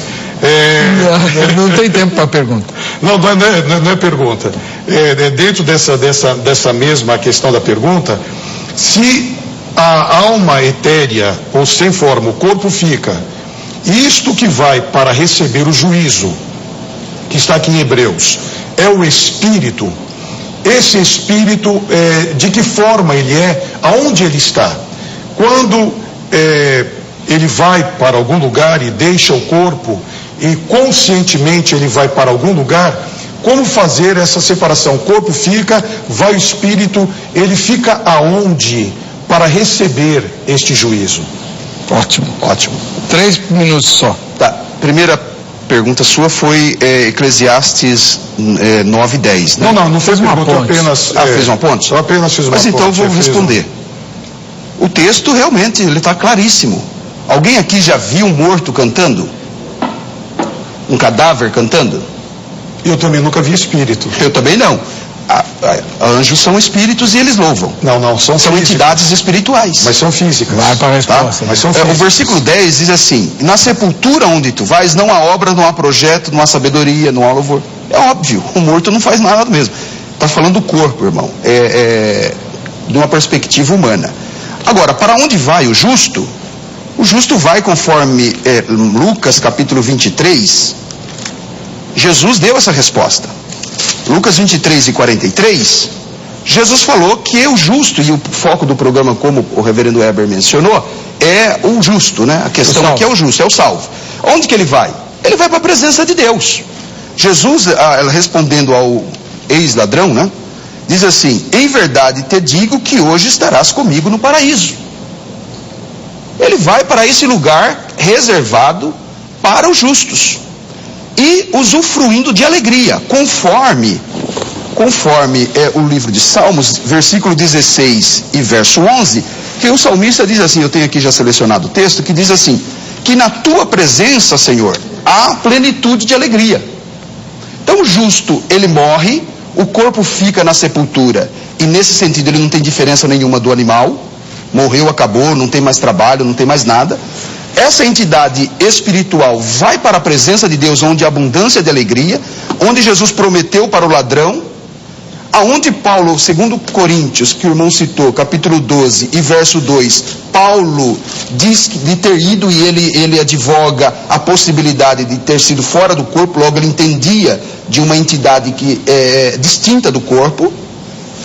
Não tem tempo para pergunta. Não é pergunta. Dentro dessa mesma questão da pergunta, se a alma etérea ou sem forma, o corpo fica, isto que vai para receber o juízo, que está aqui em Hebreus, é o espírito. Esse espírito, de que forma ele é, aonde ele está? Quando ele vai para algum lugar e deixa o corpo, e conscientemente ele vai para algum lugar, como fazer essa separação? O corpo fica, vai o espírito, ele fica aonde para receber este juízo? Ótimo. 3 minutos só. Tá, primeira pergunta sua foi Eclesiastes 9:10, né? Não fez uma ponte. Fez uma ponte? Eu apenas fiz uma ponte. Mas então eu vou responder. O texto realmente, ele está claríssimo. Alguém aqui já viu um morto cantando? Um cadáver cantando? Eu também nunca vi espírito. Eu também não. Anjos são espíritos e eles louvam. Não, são entidades espirituais. Mas são físicas. Vai para a resposta. Tá? Mas são físicas. O versículo 10 diz assim: na sepultura onde tu vais, não há obra, não há projeto, não há sabedoria, não há louvor. É óbvio, o morto não faz nada mesmo. Está falando do corpo, irmão. De uma perspectiva humana. Agora, para onde vai o justo? O justo vai conforme Lucas capítulo 23. Jesus deu essa resposta. Lucas 23 e 43, Jesus falou que o justo, e o foco do programa, como o reverendo Weber mencionou, é o justo, né? A questão aqui é o justo, é o salvo. Onde que ele vai? Ele vai para a presença de Deus. Jesus, respondendo ao ex-ladrão, né? Diz assim: em verdade te digo que hoje estarás comigo no paraíso. Ele vai para esse lugar reservado para os justos. E usufruindo de alegria, conforme o livro de Salmos, versículo 16 e verso 11, que o salmista diz assim, eu tenho aqui já selecionado o texto, que diz assim, que na tua presença, Senhor, há plenitude de alegria. Então o justo, ele morre, o corpo fica na sepultura, e nesse sentido ele não tem diferença nenhuma do animal, morreu, acabou, não tem mais trabalho, não tem mais nada. Essa entidade espiritual vai para a presença de Deus, onde há abundância de alegria, onde Jesus prometeu para o ladrão, aonde Paulo, segundo Coríntios, que o irmão citou, capítulo 12 e verso 2, Paulo diz de ter ido e ele advoga a possibilidade de ter sido fora do corpo, logo ele entendia de uma entidade que é distinta do corpo.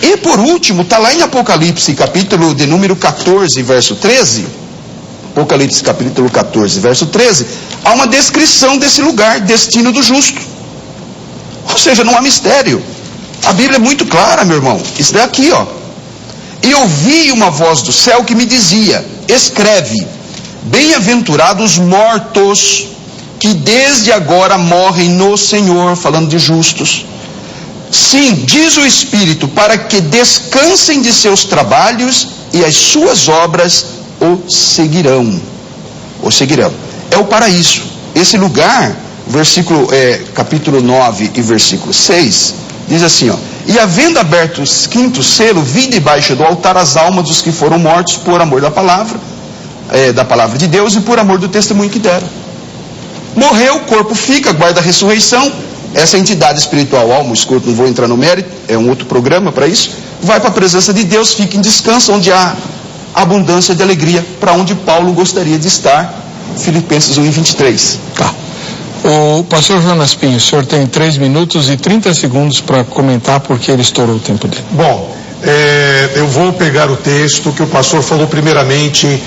E por último, está lá em Apocalipse, capítulo de número 14, verso 13, Apocalipse capítulo 14, verso 13, há uma descrição desse lugar, destino do justo. Ou seja, não há mistério. A Bíblia é muito clara, meu irmão. Isso daqui, ó. E ouvi uma voz do céu que me dizia: escreve, bem-aventurados mortos, que desde agora morrem no Senhor, falando de justos. Sim, diz o Espírito, para que descansem de seus trabalhos e as suas obras o seguirão. O seguirão. É o paraíso. Esse lugar, capítulo 9 e versículo 6, diz assim, ó: e havendo aberto o quinto selo, vi debaixo do altar as almas dos que foram mortos por amor da palavra de Deus e por amor do testemunho que deram. Morreu, o corpo fica, guarda a ressurreição. Essa entidade espiritual, alma, escuta, não vou entrar no mérito, é um outro programa para isso, vai para a presença de Deus, fica em descanso, onde há abundância de alegria, para onde Paulo gostaria de estar. Filipenses 1:23. Tá. O pastor Jonas Pinho, o senhor tem 3 minutos e 30 segundos para comentar porque ele estourou o tempo dele. Bom, eu vou pegar o texto que o pastor falou primeiramente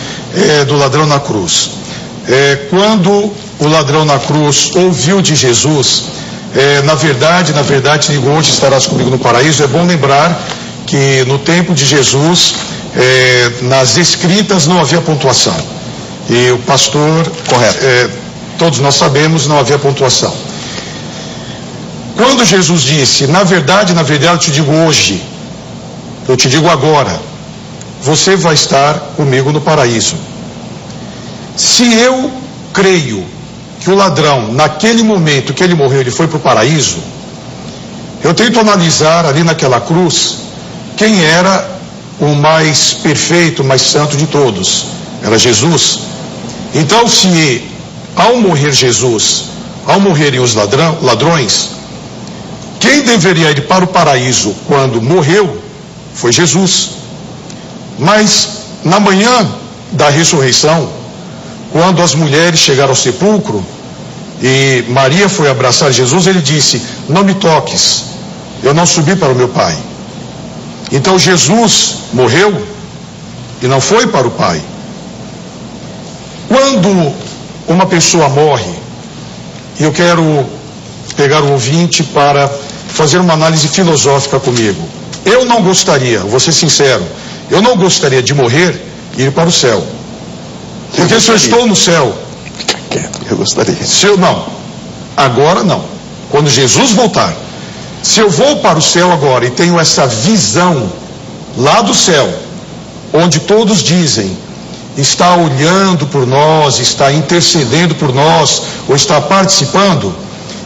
do ladrão na cruz. Quando o ladrão na cruz ouviu de Jesus, na verdade, digo, hoje estarás comigo no paraíso. É bom lembrar que no tempo de Jesus, nas escritas não havia pontuação. E o pastor, correto, todos nós sabemos, não havia pontuação. Quando Jesus disse, na verdade, eu te digo hoje, eu te digo agora, você vai estar comigo no paraíso. Se eu creio que o ladrão, naquele momento que ele morreu, ele foi para o paraíso, eu tento analisar ali naquela cruz, quem era o mais perfeito, o mais santo de todos. Era Jesus. Então, se ao morrer Jesus, ao morrerem os ladrões, quem deveria ir para o paraíso quando morreu foi Jesus. Mas na manhã da ressurreição, quando as mulheres chegaram ao sepulcro e Maria foi abraçar Jesus, ele disse: não me toques, eu não subi para o meu Pai. Então Jesus morreu e não foi para o Pai. Quando uma pessoa morre, e eu quero pegar o ouvinte para fazer uma análise filosófica comigo. Eu não gostaria, vou ser sincero, eu não gostaria de morrer e ir para o céu. Porque se eu estou no céu, eu gostaria. Agora não. Quando Jesus voltar, se eu vou para o céu agora e tenho essa visão lá do céu, onde todos dizem está olhando por nós, está intercedendo por nós, ou está participando?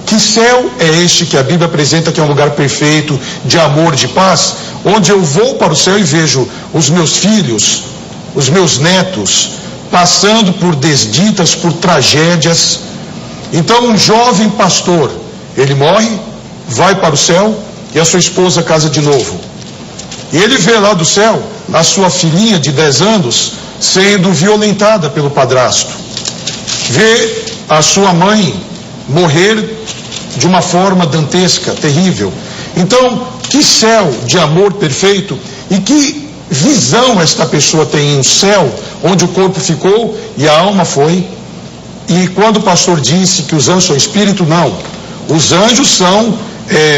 Que céu é este que a Bíblia apresenta que é um lugar perfeito, de amor, de paz, onde eu vou para o céu e vejo os meus filhos, os meus netos, passando por desditas, por tragédias? Então um jovem pastor, ele morre, vai para o céu e a sua esposa casa de novo. E ele vê lá do céu a sua filhinha de 10 anos sendo violentada pelo padrasto. Vê a sua mãe morrer de uma forma dantesca, terrível. Então, que céu de amor perfeito e que visão esta pessoa tem em um céu onde o corpo ficou e a alma foi. E quando o pastor disse que os anjos são espírito, não. Os anjos são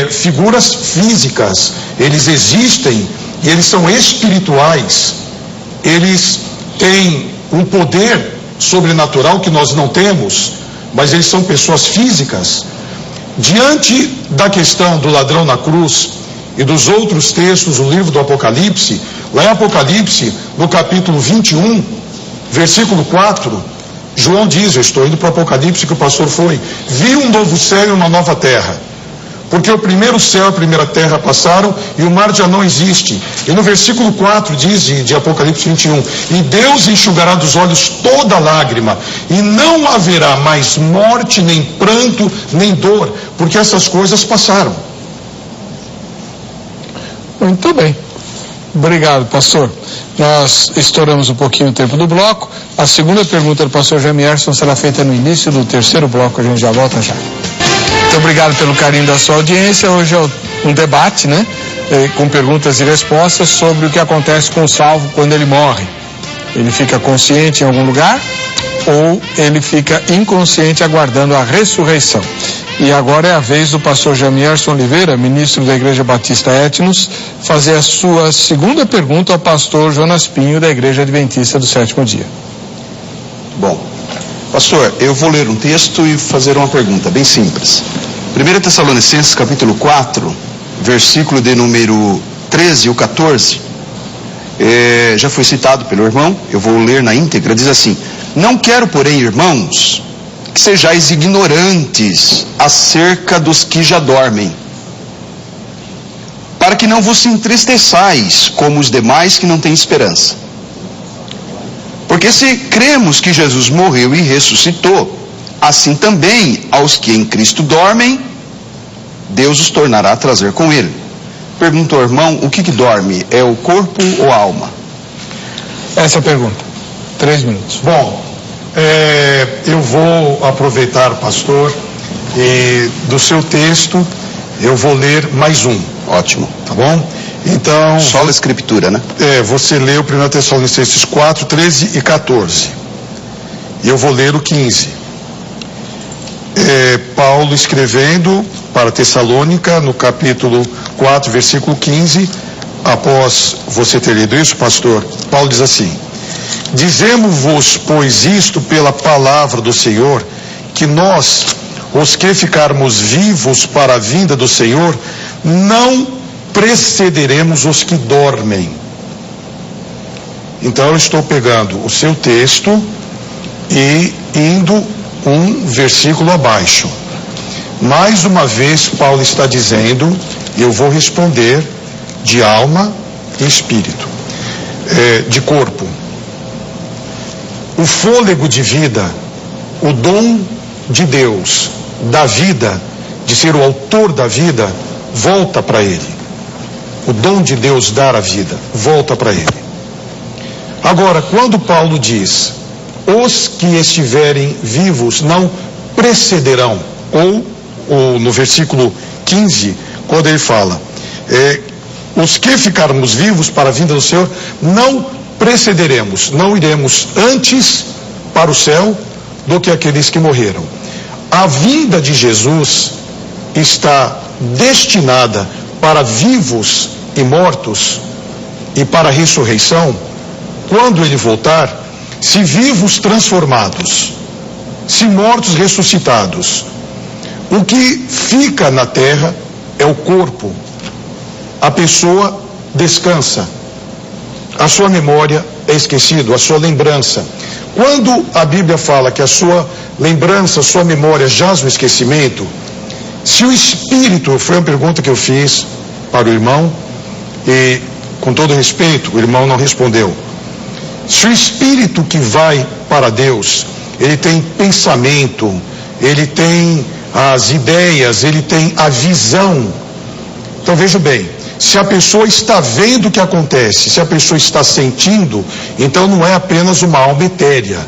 figuras físicas, eles existem e eles são espirituais. Eles têm um poder sobrenatural que nós não temos, mas eles são pessoas físicas. Diante da questão do ladrão na cruz e dos outros textos do livro do Apocalipse, lá em Apocalipse, no capítulo 21, versículo 4, João diz, eu estou indo para o Apocalipse que o pastor foi, vi um novo céu e uma nova terra, porque o primeiro céu e a primeira terra passaram e o mar já não existe. E no versículo 4 diz de Apocalipse 21, e Deus enxugará dos olhos toda lágrima, e não haverá mais morte, nem pranto, nem dor, porque essas coisas passaram. Muito bem. Obrigado, pastor. Nós estouramos um pouquinho o tempo do bloco. A segunda pergunta do pastor Jamierson será feita no início do terceiro bloco. A gente já volta já. Muito obrigado pelo carinho da sua audiência. Hoje é um debate, né? Com perguntas e respostas sobre o que acontece com o salvo quando ele morre. Ele fica consciente em algum lugar ou ele fica inconsciente aguardando a ressurreição. E agora é a vez do pastor Jamierson Oliveira, ministro da Igreja Batista Etnos, fazer a sua segunda pergunta ao pastor Jonas Pinho, da Igreja Adventista do Sétimo Dia. Bom, pastor, eu vou ler um texto e fazer uma pergunta bem simples. 1 Tessalonicenses capítulo 4, versículo de número 13 e 14, já foi citado pelo irmão, eu vou ler na íntegra, diz assim: não quero, porém, irmãos, que sejais ignorantes acerca dos que já dormem, para que não vos entristeçais como os demais que não têm esperança. Porque se cremos que Jesus morreu e ressuscitou, assim também aos que em Cristo dormem, Deus os tornará a trazer com ele. Perguntou ao irmão, o que dorme? É o corpo ou a alma? Essa é a pergunta. 3 minutos. Bom, eu vou aproveitar, pastor, e do seu texto eu vou ler mais um. Ótimo. Tá bom? Então... Só a escritura, né? Você leu 1 Tessalonicenses 4, 13 e 14. E eu vou ler o 15. Paulo escrevendo para Tessalônica, no capítulo 4, versículo 15. Após você ter lido isso, pastor, Paulo diz assim: dizemos-vos, pois, isto pela palavra do Senhor, que nós, os que ficarmos vivos para a vinda do Senhor, não precederemos os que dormem. Então eu estou pegando o seu texto e indo um versículo abaixo. Mais uma vez Paulo está dizendo, e eu vou responder, de alma e espírito, de corpo. O fôlego de vida, o dom de Deus, da vida, de ser o autor da vida, volta para ele. O dom de Deus dar a vida, volta para ele. Agora, quando Paulo diz, os que estiverem vivos não precederão, ou no versículo 15, quando ele fala, os que ficarmos vivos para a vinda do Senhor, não precederemos, não iremos antes para o céu do que aqueles que morreram. A vinda de Jesus está destinada para vivos e mortos e para a ressurreição, quando ele voltar, se vivos transformados, se mortos ressuscitados. O que fica na terra é o corpo. A pessoa descansa, a sua memória é esquecido? A sua lembrança. Quando a Bíblia fala que a sua lembrança, a sua memória jaz no esquecimento, se o Espírito, foi uma pergunta que eu fiz para o irmão, e com todo respeito, o irmão não respondeu. Se o Espírito que vai para Deus, ele tem pensamento, ele tem as ideias, ele tem a visão. Então veja bem, se a pessoa está vendo o que acontece, se a pessoa está sentindo, então não é apenas uma alma etérea,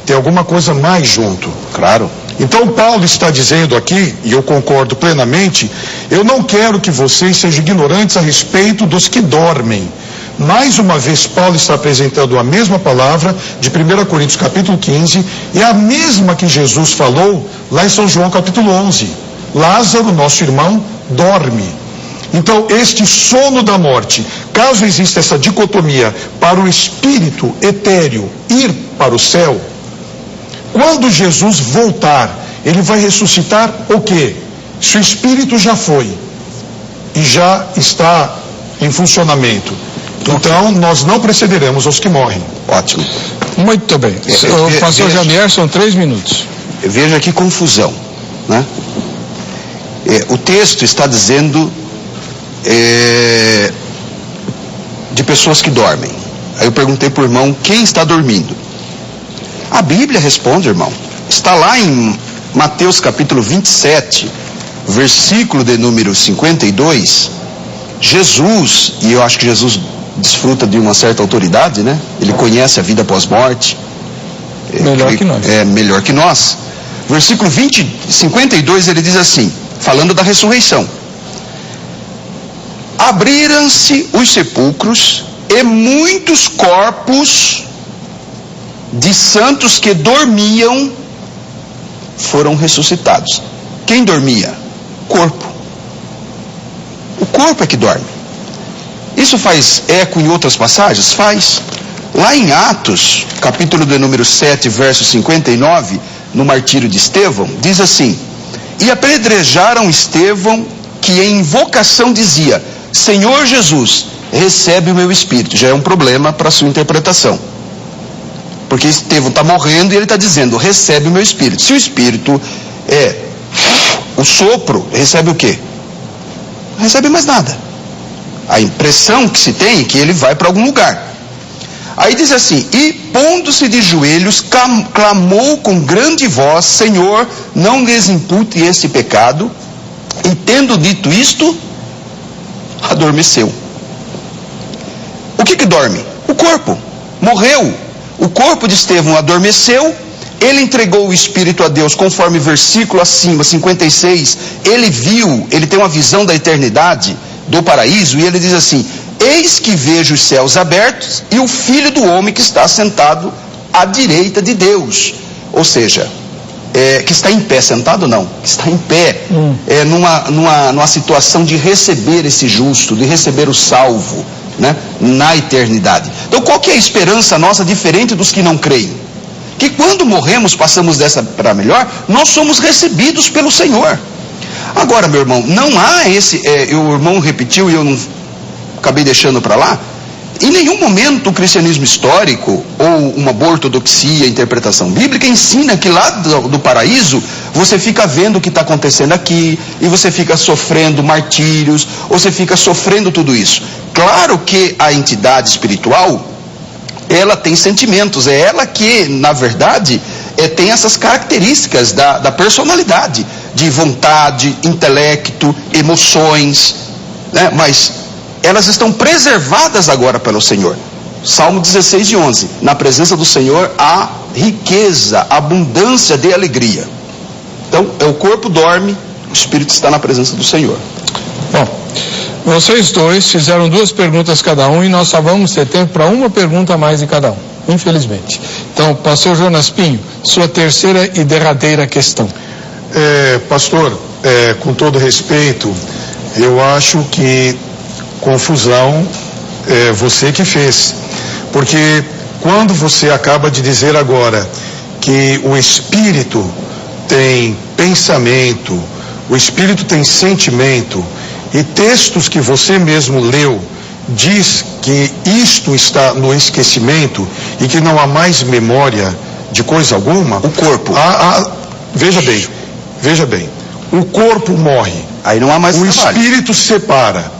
tem alguma coisa mais junto. Claro. Então Paulo está dizendo aqui, e eu concordo plenamente, eu não quero que vocês sejam ignorantes a respeito dos que dormem. Mais uma vez Paulo está apresentando a mesma palavra de 1 Coríntios capítulo 15, e a mesma que Jesus falou lá em São João capítulo 11. Lázaro, nosso irmão, dorme. Então este sono da morte, caso exista essa dicotomia para o espírito etéreo ir para o céu, quando Jesus voltar, ele vai ressuscitar o quê? Se o espírito já foi e já está em funcionamento, então nós não precederemos aos que morrem. Ótimo. Muito bem. O pastor Jamier, são 3 minutos. Veja que confusão, né? O texto está dizendo de pessoas que dormem. Aí eu perguntei para o irmão, quem está dormindo? A Bíblia responde, irmão. Está lá em Mateus capítulo 27, versículo de número 52. Jesus, e eu acho que Jesus desfruta de uma certa autoridade, né? Ele conhece a vida pós-morte. Melhor que nós. Melhor que nós. Versículo 52, ele diz assim, falando da ressurreição. Abriram-se os sepulcros e muitos corpos de santos que dormiam foram ressuscitados. Quem dormia? Corpo. O corpo é que dorme. Isso faz eco em outras passagens? Faz. Lá em Atos, capítulo de número 7, verso 59, no martírio de Estevão, diz assim: e apedrejaram Estevão, que em invocação dizia: Senhor Jesus, recebe o meu espírito. Já é um problema para a sua interpretação. Porque Estevão está morrendo e ele está dizendo, recebe o meu espírito. Se o espírito é o sopro, recebe o quê? Não recebe mais nada. A impressão que se tem é que ele vai para algum lugar. Aí diz assim, e pondo-se de joelhos, clamou com grande voz, Senhor, não lhes impute este pecado. E tendo dito isto, adormeceu. O que dorme? O corpo. Morreu. O corpo de Estevão adormeceu, ele entregou o espírito a Deus, conforme versículo acima, 56, ele viu, ele tem uma visão da eternidade, do paraíso, e ele diz assim, eis que vejo os céus abertos, e o Filho do Homem que está sentado à direita de Deus, ou seja, que está em pé, sentado não, que está em pé, numa situação de receber esse justo, de receber o salvo, né, na eternidade. Então qual que é a esperança nossa diferente dos que não creem? Que quando morremos, passamos dessa para melhor, nós somos recebidos pelo Senhor. Agora, meu irmão, não há esse, o irmão repetiu e eu não acabei deixando para lá, em nenhum momento o cristianismo histórico ou uma boa ortodoxia, interpretação bíblica ensina que lá do paraíso você fica vendo o que está acontecendo aqui e você fica sofrendo martírios, ou você fica sofrendo tudo isso. Claro que a entidade espiritual, ela tem sentimentos, é ela que, na verdade, tem essas características da personalidade, de vontade, intelecto, emoções, né? Mas elas estão preservadas agora pelo Senhor. Salmo 16 e 11, na presença do Senhor há riqueza, abundância de alegria. Então, o corpo dorme, o espírito está na presença do Senhor. Bom, vocês dois fizeram 2 perguntas cada um e nós só vamos ter tempo para uma pergunta a mais de cada um, infelizmente. Então, pastor Jonas Pinho, sua terceira e derradeira questão. Pastor, com todo respeito, eu acho que confusão é você que fez, porque quando você acaba de dizer agora que o espírito tem pensamento, o espírito tem sentimento, e textos que você mesmo leu diz que isto está no esquecimento e que não há mais memória de coisa alguma, O corpo. Veja bem, o corpo morre, Aí não há mais o trabalho. espírito se separa.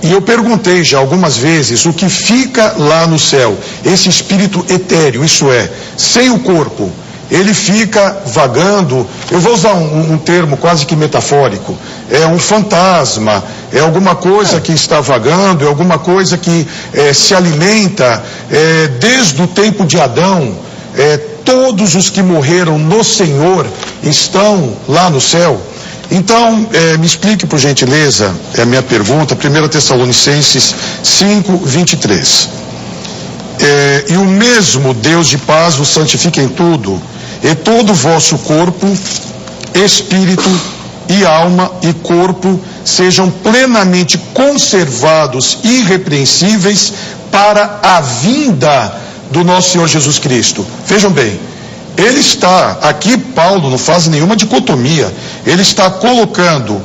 E eu perguntei já algumas vezes o que fica lá no céu, esse espírito etéreo, isso é, sem o corpo, ele fica vagando. Eu vou usar um termo quase que metafórico, é um fantasma, é alguma coisa que está vagando, é alguma coisa que se alimenta. Desde o tempo de Adão, todos os que morreram no Senhor estão lá no céu. Então, me explique por gentileza, é a minha pergunta, 1 Tessalonicenses 5, 23. E o mesmo Deus de paz vos santifique em tudo, e todo o vosso corpo, espírito e alma e corpo sejam plenamente conservados, irrepreensíveis, para a vinda do nosso Senhor Jesus Cristo. Vejam bem, ele está, aqui Paulo não faz nenhuma dicotomia, ele está colocando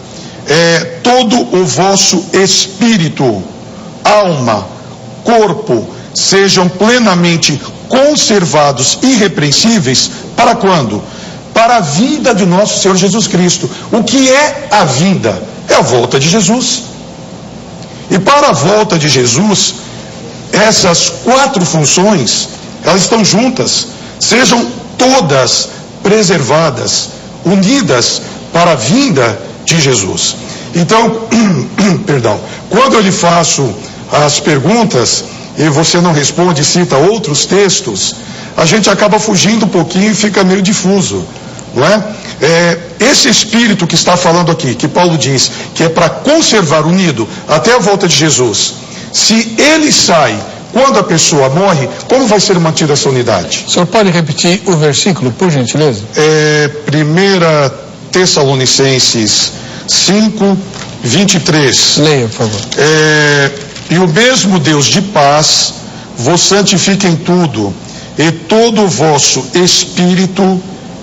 todo o vosso espírito, alma, corpo, sejam plenamente conservados, irrepreensíveis, para quando? Para a vinda de nosso Senhor Jesus Cristo. O que é a vinda? É a volta de Jesus. E para a volta de Jesus, essas 4 funções, elas estão juntas, sejam todas preservadas, unidas para a vinda de Jesus. Então, perdão, quando eu lhe faço as perguntas e você não responde, cita outros textos, a gente acaba fugindo um pouquinho e fica meio difuso, não é? Esse espírito que está falando aqui, que Paulo diz que é para conservar unido até a volta de Jesus, se ele sai quando a pessoa morre, como vai ser mantida essa unidade? O senhor pode repetir o versículo, por gentileza? 1 Tessalonicenses 5, 23. Leia, por favor. E o mesmo Deus de paz vos santifique em tudo, e todo o vosso espírito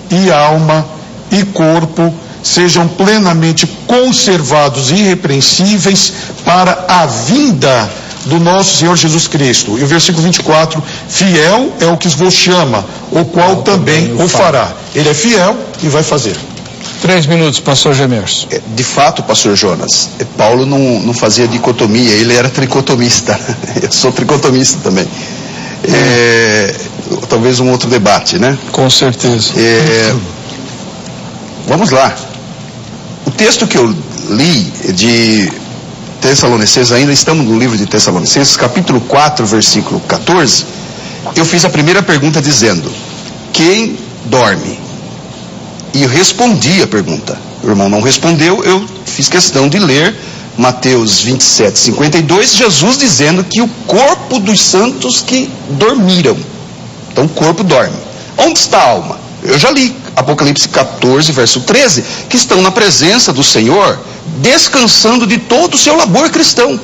e alma e corpo sejam plenamente conservados e irrepreensíveis para a vinda do nosso Senhor Jesus Cristo. E o versículo 24, fiel é o que vos chama, o qual também o fará. Ele é fiel e vai fazer. 3 minutos, pastor Gemerson. De fato, pastor Jonas, Paulo não fazia dicotomia, ele era tricotomista. Eu sou tricotomista também. Talvez um outro debate, né? Com certeza. Vamos lá. O texto que eu li de Tessalonicenses, ainda estamos no livro de Tessalonicenses, capítulo 4, versículo 14, eu fiz a primeira pergunta dizendo: quem dorme? E eu respondi a pergunta. O irmão não respondeu, eu fiz questão de ler Mateus 27, 52, Jesus dizendo que o corpo dos santos que dormiram. Então o corpo dorme. Onde está a alma? Eu já li Apocalipse 14, verso 13, que estão na presença do Senhor, descansando de todo o seu labor cristão.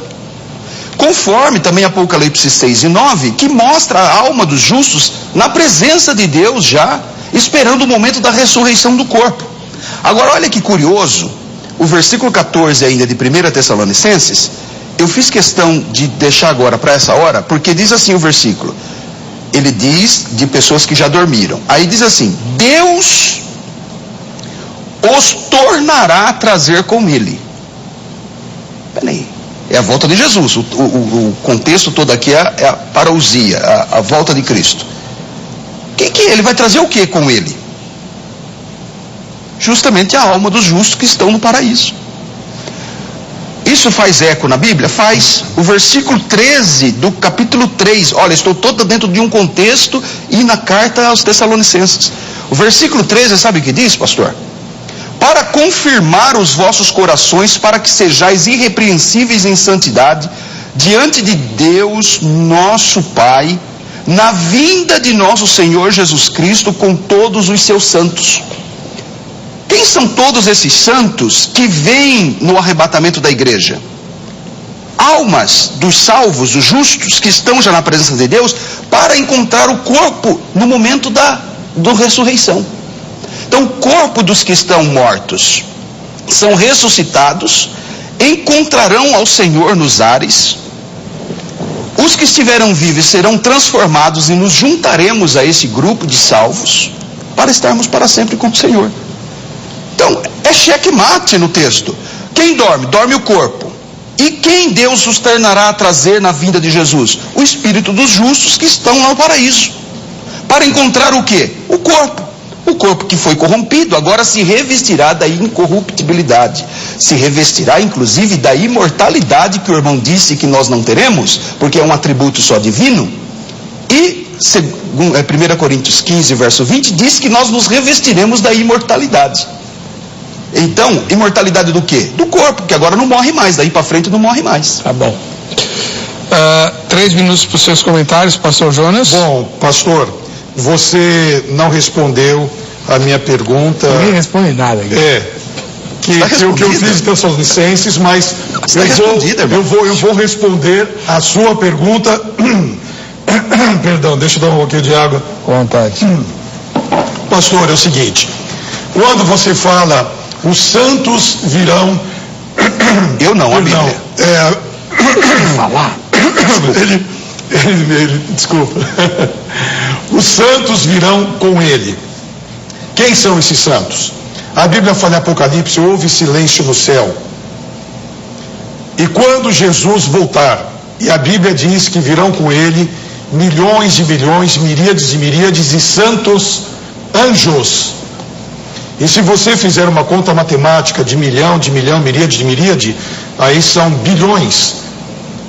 Conforme também Apocalipse 6 e 9, que mostra a alma dos justos na presença de Deus já, esperando o momento da ressurreição do corpo. Agora olha que curioso, o versículo 14 ainda de 1 Tessalonicenses, eu fiz questão de deixar agora para essa hora, porque diz assim o versículo, ele diz de pessoas que já dormiram, aí diz assim: Deus os tornará a trazer com ele. Peraí, é a volta de Jesus, o contexto todo aqui é a parousia, a volta de Cristo. Que ele vai trazer o que com ele? Justamente a alma dos justos que estão no paraíso. Isso faz eco na Bíblia? Faz. O versículo 13 do capítulo 3, olha, estou todo dentro de um contexto e na carta aos Tessalonicenses. O versículo 13, sabe o que diz, pastor? Para confirmar os vossos corações, para que sejais irrepreensíveis em santidade, diante de Deus, nosso Pai, na vinda de nosso Senhor Jesus Cristo com todos os seus santos. Quem são todos esses santos que vêm no arrebatamento da igreja? Almas dos salvos, dos justos, que estão já na presença de Deus, para encontrar o corpo no momento da ressurreição. Então, o corpo dos que estão mortos são ressuscitados, encontrarão ao Senhor nos ares, Os que estiveram vivos serão transformados e nos juntaremos a esse grupo de salvos para estarmos para sempre com o Senhor. Então, é checkmate no texto. Quem dorme? Dorme o corpo. E quem Deus os tornará a trazer na vinda de Jesus? O espírito dos justos que estão lá no paraíso. Para encontrar o quê? O corpo. O corpo que foi corrompido agora se revestirá da incorruptibilidade. Se revestirá inclusive da imortalidade que o irmão disse que nós não teremos, porque é um atributo só divino. E 1 Coríntios 15, verso 20, diz que nós nos revestiremos da imortalidade. Então, imortalidade do quê? Do corpo, que agora não morre mais, daí para frente não morre mais. Tá bom. 3 minutos para os seus comentários, pastor Jonas. Bom, pastor, você não respondeu a minha pergunta. Ninguém responde nada aqui. Que eu fiz Tessalonicenses, mas eu vou responder a sua pergunta. Perdão, deixa eu dar um pouquinho de água. Com vontade. Pastor, é o seguinte, quando você fala, os santos virão... Eu não, a Bíblia. Falar. Desculpa. Os santos virão com ele. Quem são esses santos? A Bíblia fala em Apocalipse, houve silêncio no céu. E quando Jesus voltar, e a Bíblia diz que virão com ele milhões de milhões, miríades de miríades de santos anjos. E se você fizer uma conta matemática de milhão, miríade de miríade, aí são bilhões.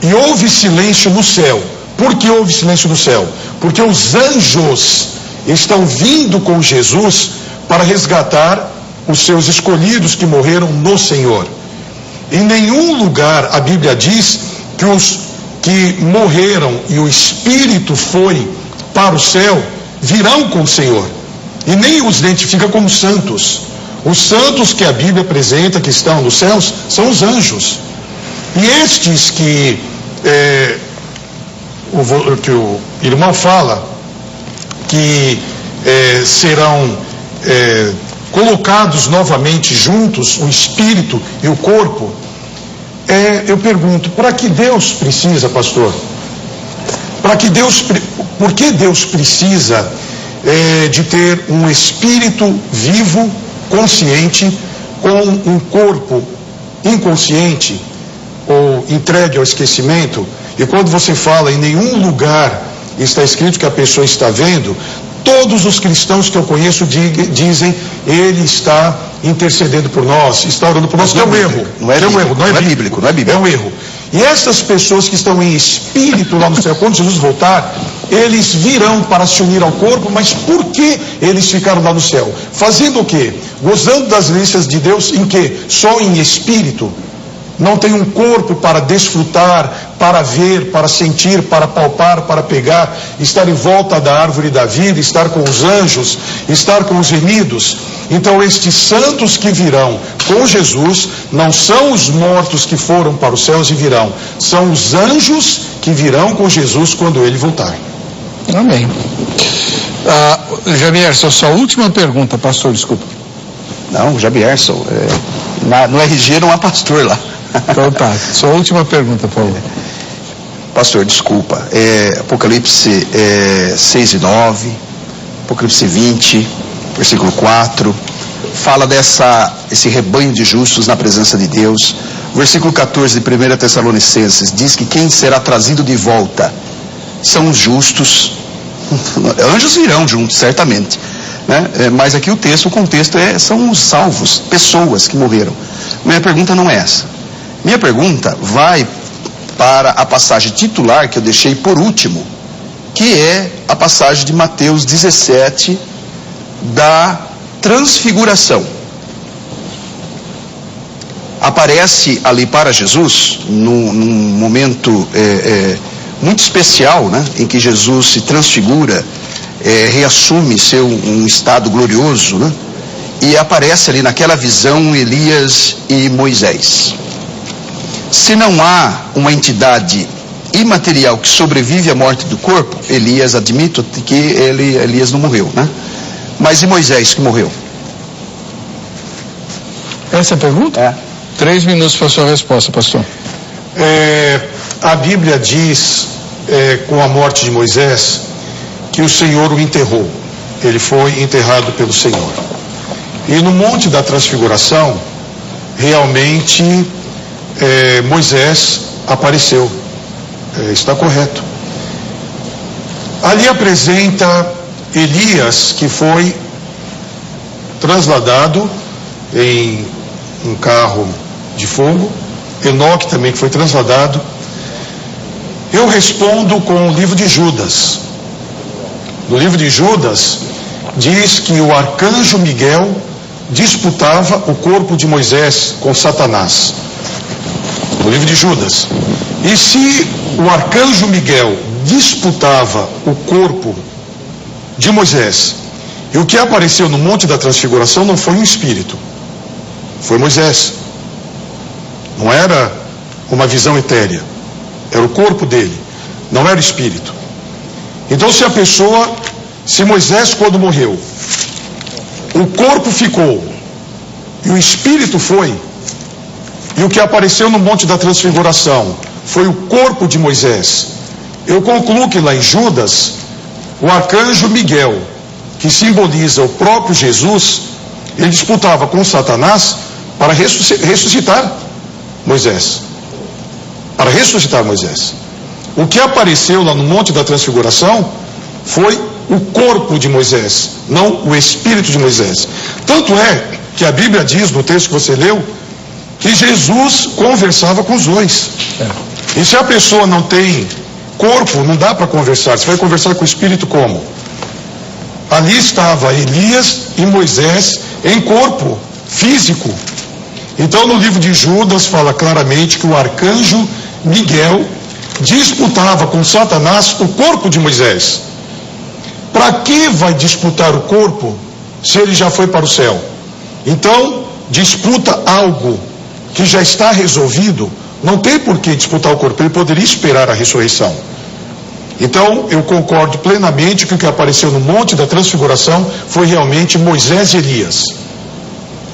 E houve silêncio no céu. Por que houve silêncio no céu? Porque os anjos estão vindo com Jesus para resgatar os seus escolhidos que morreram no Senhor. Em nenhum lugar a Bíblia diz que os que morreram e o Espírito foi para o céu virão com o Senhor. E nem os identifica como santos. Os santos que a Bíblia apresenta que estão nos céus são os anjos. E estes que o irmão fala que serão colocados novamente juntos, o espírito e o corpo, eu pergunto, para que Deus precisa, pastor? Por que Deus precisa de ter um espírito vivo, consciente, com um corpo inconsciente ou entregue ao esquecimento? E quando você fala, em nenhum lugar está escrito que a pessoa está vendo, todos os cristãos que eu conheço dizem, ele está intercedendo por nós, está orando por nós, que é um erro. Não é bíblico. É um erro. E essas pessoas que estão em espírito lá no céu, quando Jesus voltar, eles virão para se unir ao corpo, mas por que eles ficaram lá no céu? Fazendo o quê? Gozando das delícias de Deus em quê? Só em espírito. Não tem um corpo para desfrutar, para ver, para sentir, para palpar, para pegar, estar em volta da árvore da vida, estar com os anjos, estar com os remidos. Então estes santos que virão com Jesus não são os mortos que foram para os céus e virão, são os anjos que virão com Jesus quando ele voltar. Amém. Jamierson, sua última pergunta, pastor, desculpa. Não, Jamierson, no RG não há pastor lá. Então tá, sua última pergunta, por favor. Pastor, desculpa, Apocalipse 6 e 9, Apocalipse 20, versículo 4, fala esse rebanho de justos na presença de Deus. Versículo 14 de 1 Tessalonicenses diz que quem será trazido de volta são os justos. Anjos virão juntos, certamente, né? Mas aqui o contexto são os salvos, pessoas que morreram. Minha pergunta não é essa. Minha pergunta vai para a passagem titular que eu deixei por último, que é a passagem de Mateus 17, da transfiguração. Aparece ali para Jesus, num momento muito especial, né, em que Jesus se transfigura, reassume um estado glorioso, né, e aparece ali naquela visão Elias e Moisés. Se não há uma entidade imaterial que sobrevive à morte do corpo, Elias, admito que Elias não morreu, né? Mas e Moisés que morreu? Essa é a pergunta? 3 minutos para a sua resposta, pastor. A Bíblia diz com a morte de Moisés, que o Senhor o enterrou. Ele foi enterrado pelo Senhor. E no Monte da Transfiguração, realmente, Moisés apareceu. Está correto. Ali apresenta Elias, que foi trasladado em um carro de fogo. Enoque também, que foi trasladado. Eu respondo com o livro de Judas. No livro de Judas, diz que o arcanjo Miguel disputava o corpo de Moisés com Satanás. No livro de Judas. E se o arcanjo Miguel disputava o corpo de Moisés, e o que apareceu no Monte da Transfiguração não foi um espírito, foi Moisés. Não era uma visão etérea, era o corpo dele, não era o espírito. Então, se Moisés, quando morreu, o corpo ficou e o espírito foi, e o que apareceu no Monte da Transfiguração foi o corpo de Moisés, eu concluo que lá em Judas, o arcanjo Miguel, que simboliza o próprio Jesus, ele disputava com Satanás para ressuscitar Moisés. Para ressuscitar Moisés. O que apareceu lá no Monte da Transfiguração foi o corpo de Moisés, não o espírito de Moisés. Tanto é que a Bíblia diz, no texto que você leu, que Jesus conversava com os dois. E se a pessoa não tem corpo, não dá para conversar. Você vai conversar com o espírito como? Ali estava Elias e Moisés em corpo físico. Então, no livro de Judas fala claramente que o arcanjo Miguel disputava com Satanás o corpo de Moisés. Para que vai disputar o corpo se ele já foi para o céu? Então, disputa algo que já está resolvido. Não tem por que disputar o corpo, ele poderia esperar a ressurreição. Então, eu concordo plenamente que o que apareceu no Monte da Transfiguração foi realmente Moisés e Elias.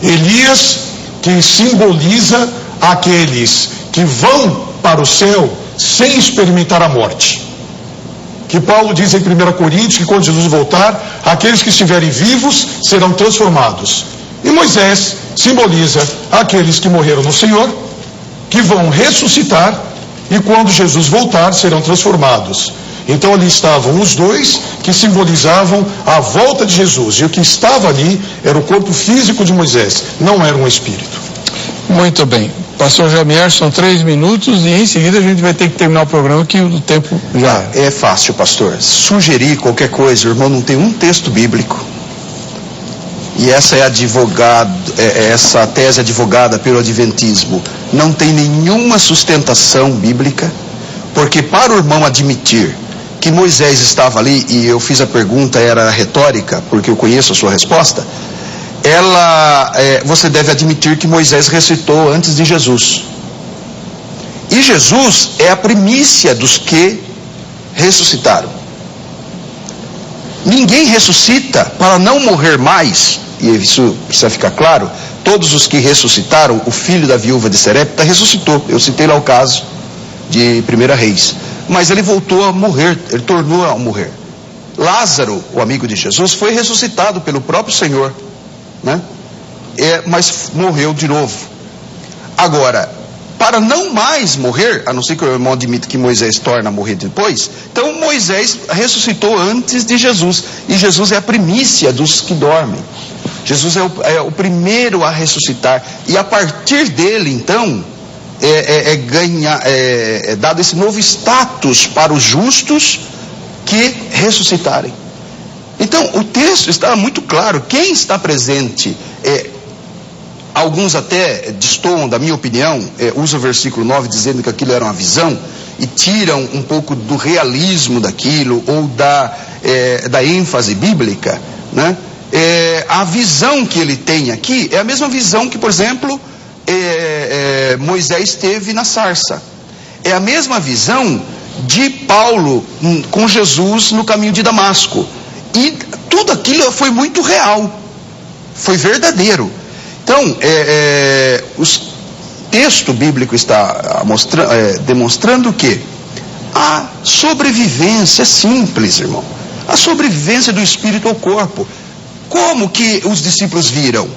Elias, que simboliza aqueles que vão para o céu sem experimentar a morte. Que Paulo diz em 1 Coríntios que quando Jesus voltar, aqueles que estiverem vivos serão transformados. E Moisés simboliza aqueles que morreram no Senhor, que vão ressuscitar e quando Jesus voltar serão transformados. Então ali estavam os dois que simbolizavam a volta de Jesus. E o que estava ali era o corpo físico de Moisés, não era um espírito. Muito bem. Pastor Jamier, são 3 minutos e em seguida a gente vai ter que terminar o programa que o tempo já... É fácil, pastor. Sugerir qualquer coisa, o irmão não tem um texto bíblico. E essa essa tese advogada pelo adventismo não tem nenhuma sustentação bíblica, porque para o irmão admitir que Moisés estava ali, e eu fiz a pergunta, era retórica, porque eu conheço a sua resposta, você deve admitir que Moisés ressuscitou antes de Jesus. E Jesus é a primícia dos que ressuscitaram. Ninguém ressuscita para não morrer mais, e isso precisa ficar claro. Todos os que ressuscitaram, o filho da viúva de Serepta ressuscitou. Eu citei lá o caso de 1 Reis. Mas ele voltou a morrer, ele tornou a morrer. Lázaro, o amigo de Jesus, foi ressuscitado pelo próprio Senhor, né? Mas morreu de novo. Agora, para não mais morrer, a não ser que o irmão admita que Moisés torna a morrer depois, então Moisés ressuscitou antes de Jesus, e Jesus é a primícia dos que dormem. Jesus é o primeiro a ressuscitar, e a partir dele, então, é dado esse novo status para os justos que ressuscitarem. Então, o texto está muito claro. Quem está presente, alguns até destoam da minha opinião, usa o versículo 9 dizendo que aquilo era uma visão, e tiram um pouco do realismo daquilo, ou da ênfase bíblica, né? A visão que ele tem aqui é a mesma visão que, por exemplo, Moisés teve na sarça. É a mesma visão de Paulo com Jesus no caminho de Damasco. E tudo aquilo foi muito real, foi verdadeiro. Então, o texto bíblico está demonstrando que a sobrevivência. É simples, irmão. A sobrevivência do espírito ao corpo. Como que os discípulos viram?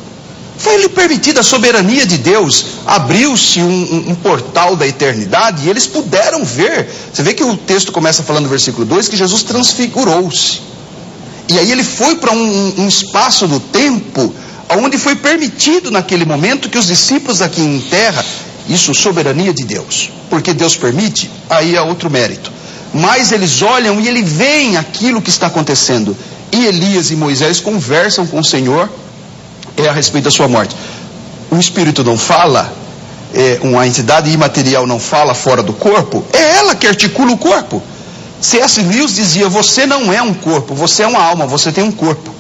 Foi-lhe permitida a soberania de Deus. Abriu-se um portal da eternidade e eles puderam ver. Você vê que o texto começa falando no versículo 2 que Jesus transfigurou-se. E aí ele foi para um espaço do tempo onde foi permitido naquele momento que os discípulos aqui em terra, isso, soberania de Deus, porque Deus permite, aí é outro mérito. Mas eles olham e eles veem aquilo que está acontecendo. E Elias e Moisés conversam com o Senhor a respeito da sua morte. O Espírito não fala, uma entidade imaterial não fala fora do corpo, é ela que articula o corpo. C.S. Lewis dizia, você não é um corpo, você é uma alma, você tem um corpo.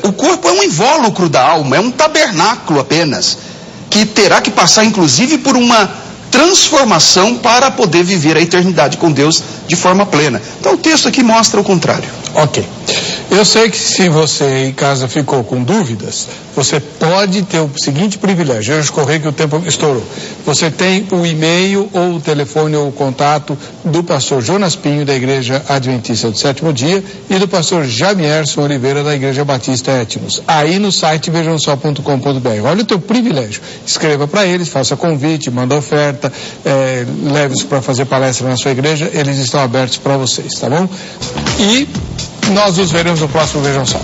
O corpo é um invólucro da alma, é um tabernáculo apenas, que terá que passar inclusive por uma transformação para poder viver a eternidade com Deus de forma plena. Então o texto aqui mostra o contrário. Ok. Eu sei que se você em casa ficou com dúvidas, você pode ter o seguinte privilégio. Eu escorri que o tempo estourou. Você tem o e-mail ou o telefone ou o contato do pastor Jonas Pinho, da Igreja Adventista do Sétimo Dia, e do pastor Jamierson Oliveira, da Igreja Batista Etmos. Aí no site vejamsó.com.br. Olha o teu privilégio. Escreva para eles, faça convite, manda oferta, leve-os para fazer palestra na sua igreja. Eles estão abertos para vocês, tá bom? E nós nos veremos no próximo Vejam Só.